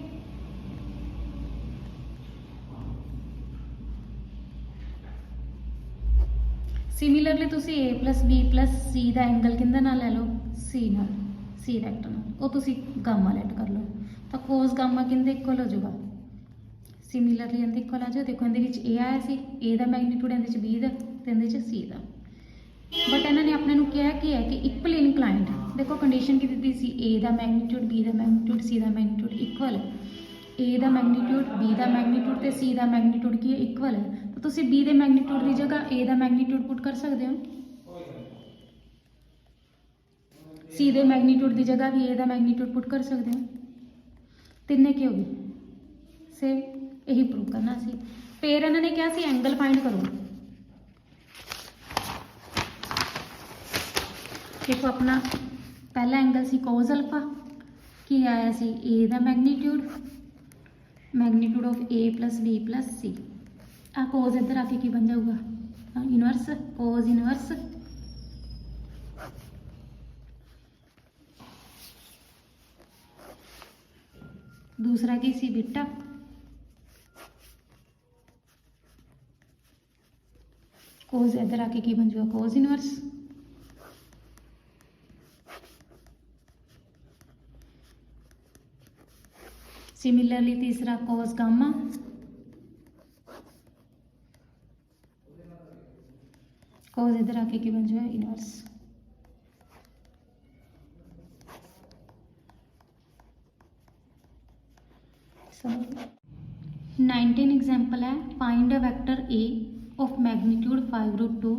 सिमिलरली तुसीं ए + बी + सी का एंगल किंदे नाल ले लो? सी नाल, सी वैक्टर नाल। वो तुसीं गामा लैट कर लो, तो कोस गामा किंदे इक्वल हो जाएगा? सिमिलरली इनके इक्वल आ जाओ। देखो इहदे ए आया सी, ए का मैग्नीट्यूड इहदे बी का ते इहदे सी का, बट इन्होंने अपने क्या है कि इक्वल इनक्लाइंड। देखो कंडीशन की दी सी ए का मैग्नीट्यूड, बी का मैग्नीट्यूड, सी का मैग्नीट्यूड इक्वल है। ए का मैग्नीट्यूड, बी का मैग्नीट्यूड ते सी का मैग्नीट्यूड की है? इक्वल है। तो तुसीं बी के मैग्नीट्यूड की जगह ए का मैग्नीट्यूड पुट कर सकते हो, सी के मैग्नीट्यूड की जगह भी ए का मैग्नीट्यूड पुट कर सकते हो। तिन्ने की होगी सेम, यही प्रूव करना सी। फिर इन्होंने क्या सी? एंगल फाइंड करो। देखो अपना पहला एंगल सी कोस अल्फा, की आया सी? ए का magnitude, magnitude of A + B + C. आ कोस इधर आके की बन जाऊगा? इनवर्स कोस इनवर्स दूसरा की सी बीटा कोस इधर आके की बन जाएगा कोस इनवर्स सिमिलरली तीसरा कोस गामा कोस इधर आके की बन जाएगा इनवर्स So 19 एग्जाम्पल है find a vector A of magnitude 5√2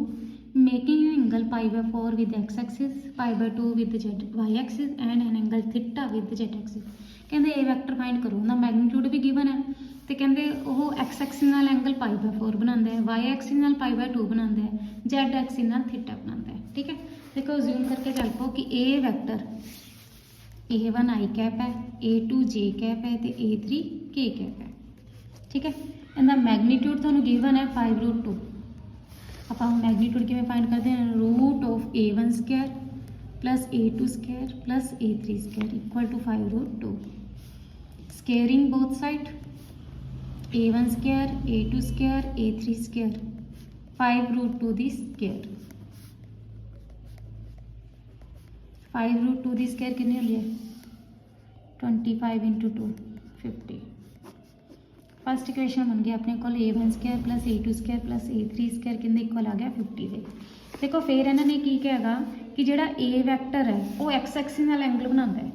making an angle π/4 with x axis π/2 with y axis and an angle theta with z axis कहते ए वैक्टर फाइंड करो ना मैग्नीट्यूड भी गिवन है तो कहते वो x एक्सिस नाल एंगल π/4 बनाता है y एक्सिस नाल π/2 बनाता है z एक्सिस नाल थीटा बनाता है ठीक है देखो जूम करके चल पाओ कि ए वैक्टर A1 आई कैप है A2 जे कैप है तो A3 के कैप है ठीक है इनका मैग्नीट्यूड थोड़ा गिवन है 5√2 आप मैग्नीट्यूड किमें फाइंड करते हैं root of A1 square plus A2 square plus A3 square equal to 5√2 squaring both side A1 square A2 square A3 square 5√2 दी स्क्वायर 5√2 दी स्क्वायर कितनी होती है 25 इंटू 2 50 फर्स्ट इक्वेशन बन गया अपने को A1 square plus A2 square plus A3 square कितने इक्वल आ गया 50 दे देखो फिर इन्होंने की कहेगा कि जोड़ा A वैक्टर है वो एक्स एक्सिस नाल एंगल बनाता है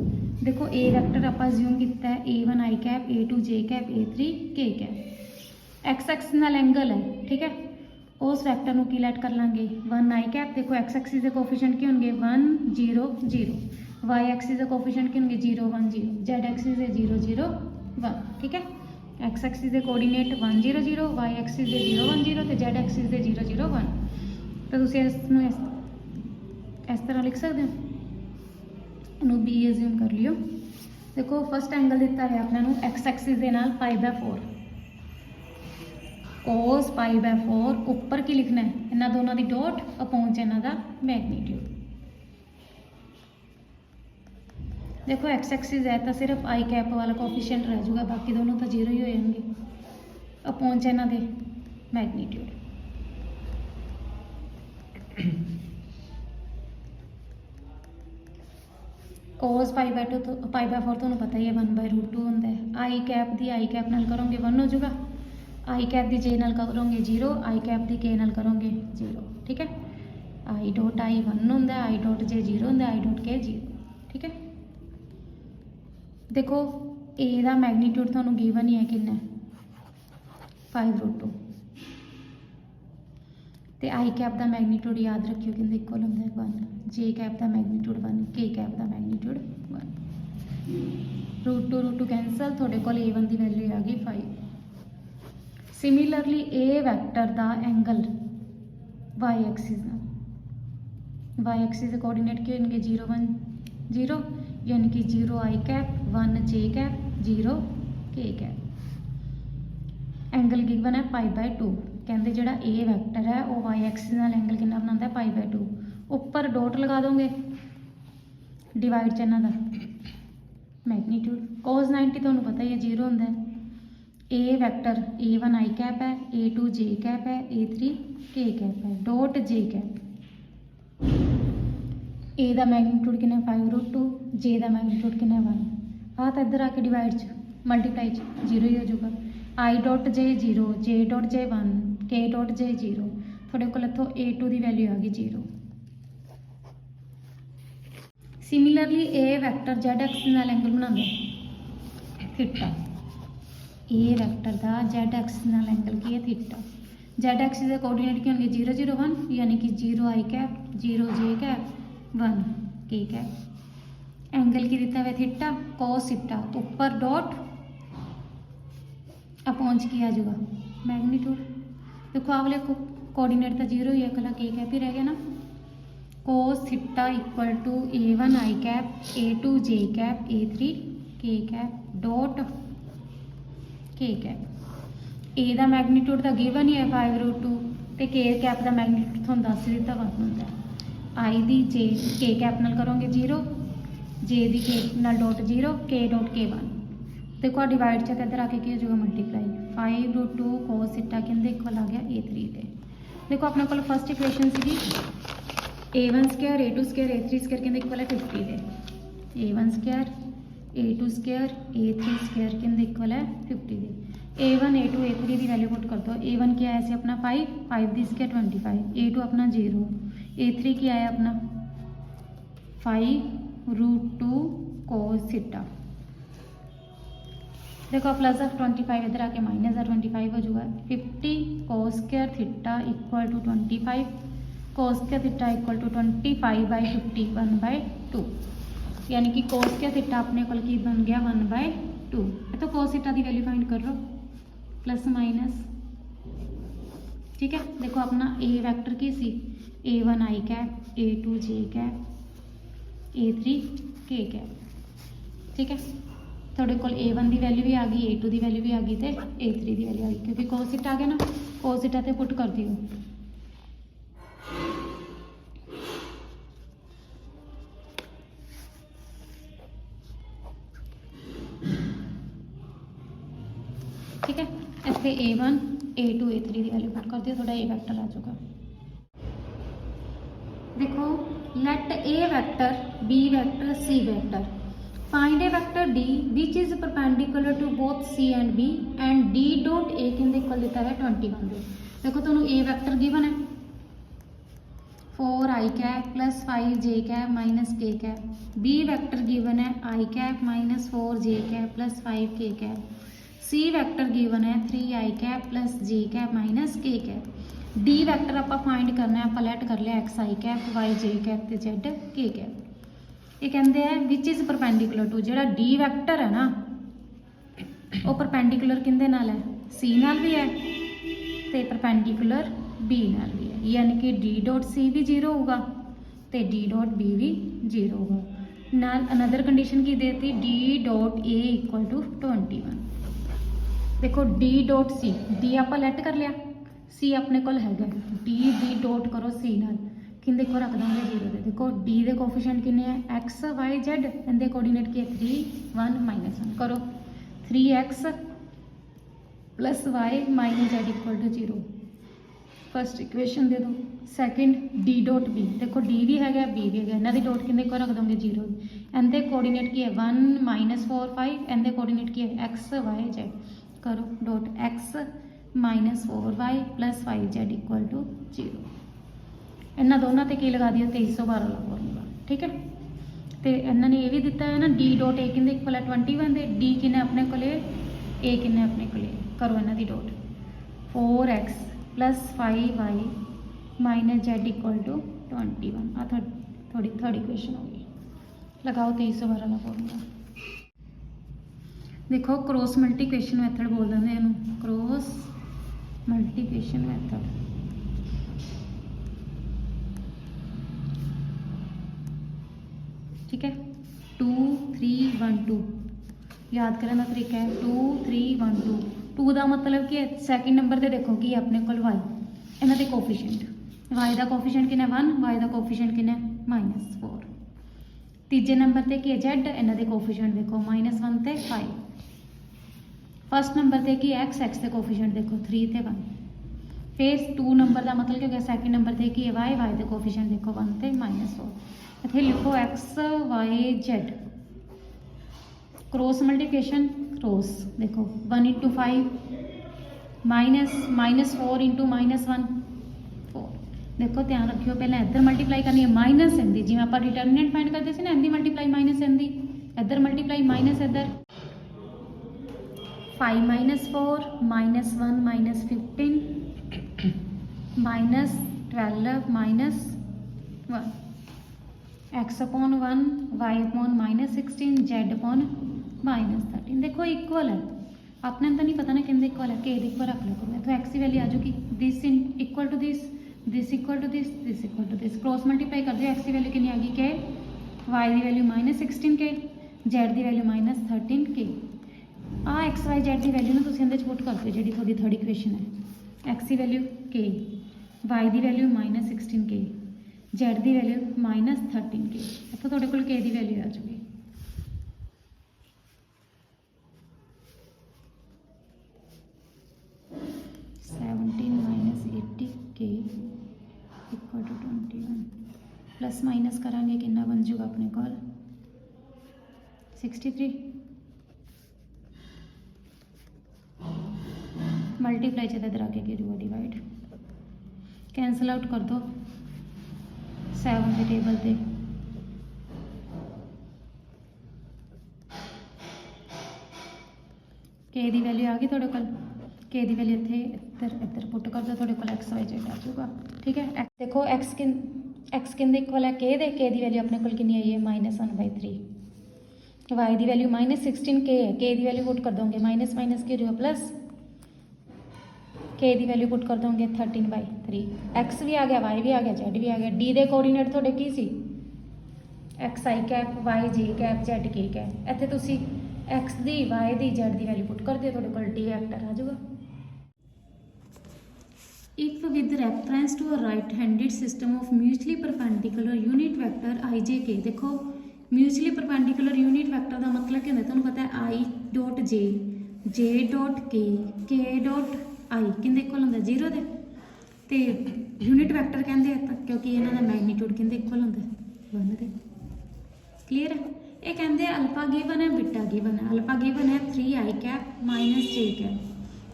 देखो A वैक्टर आप अज्यूम किया है A1 I cap A2 J cap A3 K cap x axis नाल एंगल है ठीक है उस वैक्टर को की लैट कर लाँगे 1 आई कैप देखो एक्स एक्सिस के कोफिशिएंट की होंगे 1 0 0 वाई एक्सिस के कोफिशिएंट की होंगे 0 1 0 जेड एक्सिस के 0 0 1 ठीक है एक्स एक्सिस के कोऑर्डिनेट 1 0 0 वाई एक्सिस के 0 1 0 तो जेड एक्सिस के 0 0 1 तो तुम इस तरह लिख सकते हो बी एज्यूम कर लियो देखो फर्स्ट एंगल दिता है अपने एक्स एक्सिस के नाल π/4 कोस π/4 ऊपर की लिखना है इन्होंने दोनों की डॉट अपॉन इन्हों का मैग्नीट्यूड देखो एक्स एक्सिस है तो सिर्फ आई कैप वाला कोफिशिएंट रह जाएगा बाकी दोनों तो जीरो ही हो जाएंगे अपॉन इन्हों के मैग्नीट्यूड कोस π/2 तो π/4 तो पता ही है 1/√2 होंगे आई कैप की आई कैप नाल करोगे 1 हो जाएगा आई कैप की जे नाल करोगे 0 आई कैप की के नाल करोगे 0 ठीक है आई डॉट आई 1 होंगे आई डॉट जे 0 होंगे आई डॉट के 0 ठीक है देखो ए का मैग्नीट्यूड थोड़ा गिवन ही है कि 5√2 तो आई कैप का मैग्नीट्यूड याद रखियो कि इक्वल होंगे 1 जे कैप का मैग्नीट्यूड 1 के कैप का मैग्नीट्यूड 1 √2 कैंसल थोड़े को A1 की वैल्यू आ गई 5 सिमिलरली ए वैक्टर का angle Y axis Y axis के कोऑर्डिनेट के होंगे 0 1 0 यानी कि 0 आई कैप 1 जे कैप 0 के कैप एंगल गिवन है π/2 कहते जोड़ा ए वैक्टर है वो वाई एक्सिस नाल एंगल कितना बनाता है π/2 ऊपर डॉट लगा दोगे डिवाइड च इन्हों का मैग्नीट्यूड कोस 90 तो पता ही है 0 होंगे ए वैक्टर A1 आई कैप है A2 जे कैप है A3 के कैप है डॉट जे कैप ए का मैग्नीट्यूड कितना 5√2 जे का मैग्नीट्यूड कितना 1 आ तो इधर आके डिवाइड च मल्टीप्लाई 0 ही हो जाएगा आई डॉट जे 0 जे डॉट जे 1 के डॉट जे 0 थोड़े को इतों A2 की वैल्यू आ गई 0 similarly A vector Z axis नाल एंगल बनाता थीटा ए वैक्टर का जेड एक्सिस नाल एंगल की है थीटा जेड एक्सिस के कोऑर्डिनेट के होंगे 0 0 1 यानी कि 0 आई कैप 0 जे कैप 1 के कैप एंगल की दिता हुआ थीटा कॉस थीटा ऊपर डॉट अपॉन की आ जाएगा मैग्नीट्यूड देखो आप वाले कोऑर्डिनेट तो 0 ही है कला के कैप ही रह गया ना cos theta equal to A1 I cap A2 J cap A3 K cap dot K cap A का मैग्नीट्यूड तो गिवन ही है 5√2 तो के कैप का मैगनीट्यूड तुहानूं दस दिता 1 हुंदा आई दी जे के कैप नाल करोगे 0 जे दी के नाल डॉट 0 के डॉट के 1 देखो डिवाइड च इधर आके की हो जाएगा मल्टीप्लाई 5√2 cos थीटा किंदे इक्वल आ गया A3 दे। देखो अपने को फर्स्ट इक्वेशन सी A1 square A2 square A3 square किंदे इक्वल है 50 दे A1 square A2 square A3 square किंदे इक्वल है 50 दे। A1 A2 A3 की वैल्यू पुट कर दो। A1 क्या है अपना 5 दी स्क्वायर 25 A2 अपना 0 A3 क्या है अपना 5√2 cos थीटा। देखो प्लस ऑफ 25 इधर आके माइनस ऑफ 25 हो जाएगा 50 cos square theta equal to 25 cos square theta equal to 25/50 1/2 यानी कि cos स्क्वायर थीटा अपने को की बन गया 1/2। तो cos थीटा की वैल्यू फाइंड कर लो प्लस माइनस ठीक है। देखो अपना A वैक्टर की सी A1 I cap A2 J cap A3 K cap ठीक है। थोड़े को A1 की वैल्यू भी आ गई A2 की वैल्यू भी आ गई तो A3 की वैल्यू आ गई क्योंकि cos थीटा आ गया ना cos थीटा ते पुट कर दियो। ठीक है इतने A1 A2 A3 की वैल्यू पुट कर दियो थोड़ा A वैक्टर आ जाएगा। देखो let A vector B vector C vector find a vector D which is perpendicular to both C and B and D dot A किंदे इक्वल दिता है 21 दे। देखो तुहानू A वैक्टर गिवन है 4 i cap plus 5 j cap minus k cap. B vector given है i cap minus 4 j cap plus 5 k cap. C vector given है 3 i cap plus j cap minus k cap. D vector आप find करना है आप let कर लिया x i cap y j cap ते z k cap. ये कहते हैं विच इज़ परपेंडिकुलर टू जो डी वैक्टर है ना वो परपेंडिकुलर किंदे नाल है सी नाल भी है तो परपेंडिकुलर बी नाल भी है यानी कि डी डॉट सी भी 0 होगा तो डी डॉट बी भी 0 होगा। नाल अनदर कंडीशन की देती D dot A equal to 21। देखो डी डॉट सी डी आप लेट कर लिया सी अपने को है डी डॉट करो सी नाल किंदे को रख देंगे 0 दे। देखो डी दे कोफिशिएंट किन्ने है एक्स वाई जेड इनके कोऑर्डिनेट की 3 1 -1 करो 3x plus Y minus Z equal to 0 first equation दे दो। सैकेंड डी डॉट बी देखो डी भी है बी भी है इन्हों की डॉट किंदे को रख दोगे 0 इनके कोऑर्डिनेट की है 1 -4 5 इनके कोऑर्डिनेट की है एक्स वाई जेड करो dot X -4 Y plus 5 Z equal to 0। इन्होंने दोनों ते की लगा दिया 2312 वाला फॉर्मूला ठीक है। तो इन्होंने ये भी दिता है ना डी डॉट ए किंदे इक्वल है 21 दे डी किन्ने अपने को ए किन्ने अपने को करो इन्हों की dot 4x plus 5y minus Z equal to 21 आ थोड़ी थर्ड इक्वेशन होगी लगाओ 2312 वाला फॉर्मूला। देखो क्रॉस मल्टीप्लिकेशन मैथड बोल देंगे इन्हों क्रॉस मल्टीप्लिकेशन मैथड ठीक है 2 3 1 2 याद करने का तरीका है 2 3 1 2 2 का मतलब कि सैकेंड नंबर से देखो कि अपने को y इन्हों के कोफिशिएंट y का कोफिशिएंट कितना 1 y का कोफिशिएंट कितना -4। तीजे नंबर से कि z इन्हों के कोफिशिएंट देखो -1 ते 5। फर्स्ट नंबर से कि x के कोफिशिएंट देखो 3 ते 1। फिर 2 नंबर का मतलब क्या हो गया सैकेंड नंबर से कि y के कोफिशिएंट देखो 1 ते -4। इतने लिखो X Y Z cross multiplication cross देखो 1 × 5 -4 × -1 4। देखो ध्यान रखियो पहले इधर मल्टीप्लाई करनी है माइनस इनकी जिवें आप डिटरमिनेंट फाइंड करते थे ना इनकी मल्टीप्लाई माइनस इनकी इधर मल्टीप्लाई माइनस इधर 5 - 4 -1 -15 -12 -1 x upon 1 y upon -16 z upon -13। देखो इक्वल है अपने तो नहीं पता ना किंदे इक्वल है के इक्वल रख लो करो तो एक्स की वैल्यू आ जाएगी this in equal to this equal to this equal to this cross multiply कर दियो एक्स की वैल्यू कितनी आ गई के वाई की वैल्यू -16 के जेड की वैल्यू -13 के आ एक्स वाई जेड की वैल्यू ना तुम इहदे पुट कर दो जी थोड़ी थर्ड इक्वेशन है एक्स की वैल्यू के वाई की वैल्यू -16k, Z की वैल्यू -13k। इतों थोड़े को k की वैल्यू आ जाएगी। -80k equal to 21 plus minus करांगे कितना बन जूगा अपने को 63। मल्टीप्लाई चाहिए इधर आके गिरूगा डिवाइड, कैंसल आउट कर दो 7 के टेबल पे। के की वैल्यू आ गई थोड़े को, के की वैल्यू इतने इधर इधर पुट कर दो, थोड़े को एक्स वाई जेड आ जाऊगा। ठीक है, देखो एक्स किन इक्वल है के दे, के की वैल्यू अपने को कितनी आई है -1/3। वाई की वैल्यू -16k है, के की वैल्यू पुट कर दोगे माइनस माइनस की जो प्लस, के की वैल्यू पुट कर दोगे 13/3। एक्स भी आ गया, वाई भी आ गया, जेड भी आ गया। डी के कोऑर्डिनेट थोड़े की सी X I cap, Y J cap, Z K cap. इतने तुसी एक्स दी, वाई दी, जेड की वैल्यू पुट कर दियो, थोड़े को डी वैक्टर आ जाऊगा। If with reference to a right-handed system of mutually perpendicular unit vector I j k, देखो mutually perpendicular unit vector का मतलब क्या होता है, तुहानू पता है I dot j, j dot k dot I किंदे इक्वल होंगे 0 दे, ते यूनिट वैक्टर कहते हैं क्योंकि इन्हों का मैगनीट्यूड किंदे इक्वल होंगे 1 दे। क्लीयर है, ये कहते अल्फा गिवन है, बीटा गिवन है। अल्फा गिवन है 3i cap minus j cap,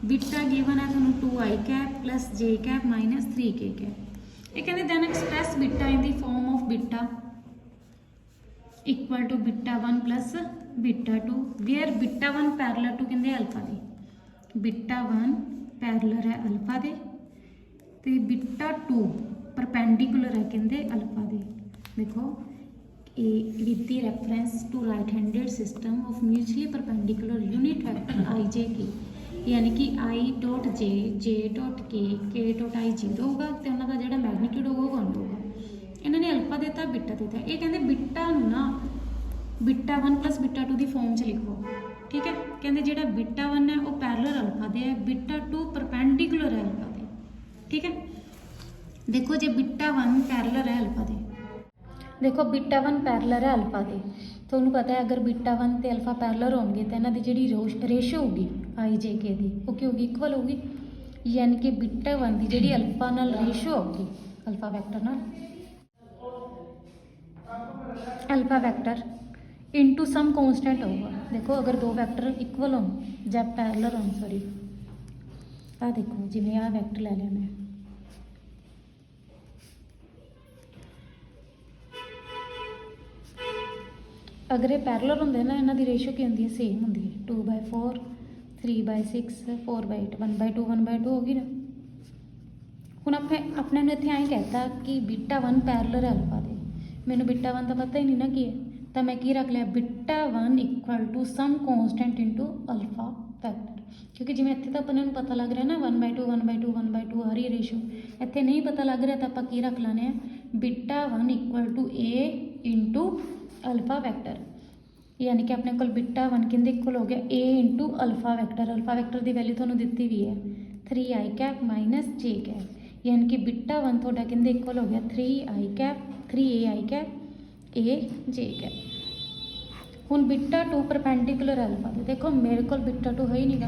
beta given है थोड़ा 2i cap plus j cap minus 3k cap. ये कहते then express beta in the form of beta equal to beta 1 plus beta 2, where beta 1 parallel to कहते alpha दे, beta 1 parallel है alpha दे, ते beta 2 perpendicular है कहते alpha दे। देखो ए with the reference to right handed system of mutually perpendicular unit vector I J की, यानी कि I dot J, J dot K dot I 0 होगा, तो उन्होंने जो मैगनीट्यूड होगा वो 1 होगा। इन्होंने अल्फा देता, बीटा देता, ये कहते बीटा ना बीटा 1 प्लस बीटा 2 की फॉर्म च लिखो। ठीक है, कहते जो बीटा 1 है वो पैरलर अल्फा दे है, बीटा 2 परपेंडिकुलर है अल्फा दे। ठीक है, देखो जो बीटा 1 पैरलर है अल्फा दे, देखो बीटा 1 पैरलर है अल्फा दे, तो पता है अगर बीटा 1 तो अल्फा पैरलर होंगे तो इन्हों की जी रेशो होगी आई जे के दी वो की होगी इक्वल होगी, यानी कि बीटा 1 की जी अल्फा नाल रेशो होगी अल्फा वैक्टर नाल, alpha vector into some constant होगा। देखो अगर दो वैक्टर इक्वल हो जब पैरलर हो, सॉरी आ देखो जिमें आ वैक्टर ले लिया मैं, अगर ये पैरलर होंगे ना इन्हों की रेशो की होंगी सेम होंगी 2/4 3/6 4/8 1/2 1/2 होगी ना। हुण अपने इतने आई कहता कि बीटा 1 पैरलर है अल्फा दे, मैनू बीटा 1 का पता ही नहीं ना की है, तो मैं की रख लिया beta 1 equal to some constant into alpha vector, क्योंकि जिवें इत्थे तो अपने पता लग रहा है ना 1/2 1/2 1/2 आ रही रेशो, इत्थे नहीं पता लग रहा तो आप की रख लाने beta 1 equal to a into alpha vector, यानी कि अपने को बीटा 1 किंदे इक्वल हो गया A into alpha vector. Alpha vector की वैल्यू थोड़ा दी भी है 3i cap minus j cap, यानी कि बीटा 1 थोड़ा किंदे इक्वल हो गया 3i cap 3ai cap A J cap. हुण बीटा 2 परपेंडिकुलर अल्फा दे, देखो मेरे को बीटा 2 है ही नहीं,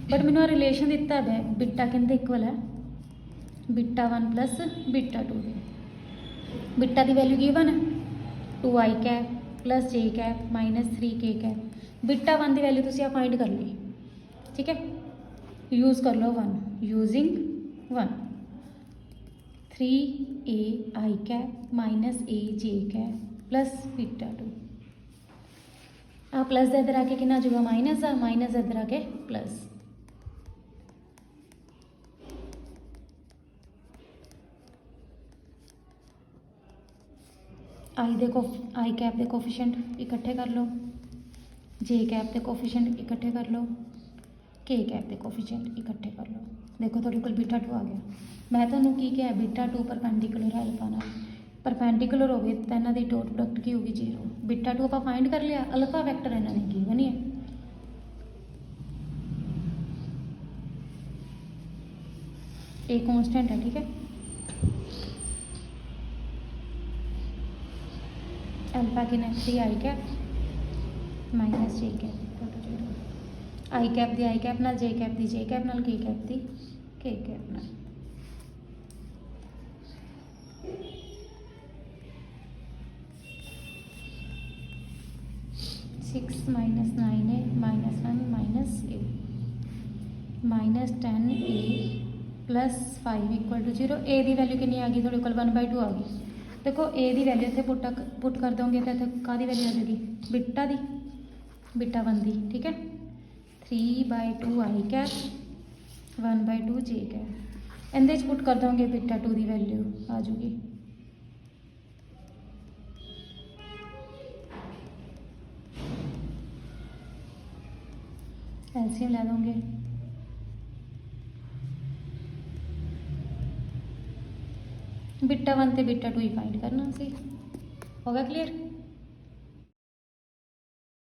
बट मैंने रिलेशन दिता है बीटा किंदे इक्वल है बीटा 1 प्लस बीटा 2 दे, बीटा की वैल्यू गिवन है 2i cap plus J cap minus 3k cap, beta 1 की वैल्यू तुम फाइंड कर ली। ठीक है, यूज़ कर लो 1 यूजिंग 1 3ai कैप माइनस ए जे कैप प्लस बीटा 2, आ प्लस इधर आके कितना आ जाएगा माइनस, आ माइनस इधर आके प्लस। आई कैप के कोफिशिएंट इकट्ठे कर लो, जे कैप के कोफिशिएंट इकट्ठे कर लो, के कैप के कोफिशिएंट इकट्ठे कर लो। देखो थोड़े को बीटा 2 आ गया, मैं तुहानू की क्या बीटा 2 परपेंडिकुलर है अल्फा नाल, परपेंडिकुलर हो गए तो इन्हों की डॉट प्रोडक्ट की होगी 0। बीटा 2 आप फाइंड कर लिया, अल्फा वैक्टर इन्होंने गिवन ही है, ए कॉन्स्टेंट है। ठीक है, अल्फा की negative i cap minus j cap equal to 0 i cap दी आई कैप नाल जे कैप दी जे कैप नाल के कैप दी के कैप नाल 6 minus 9a minus 1 minus a minus 10a plus 5 equal to 0 a की वैल्यू कितनी आ गई थोड़े को 1/2 आ गई। देखो ए की वैल्यू इतने पुट कर दोगे तो इतने का वैल्यू आ जाएगी बीटा दी बीटा 1 दी ठीक है 3/2 आई कैप 1/2 जे कैप इहदे पुट कर दोगे बीटा 2 की वैल्यू आ जाएगी एलसीएम ला दोगे बीटा 1 ते बीटा 2 ही फाइंड करना सी हो गया क्लियर।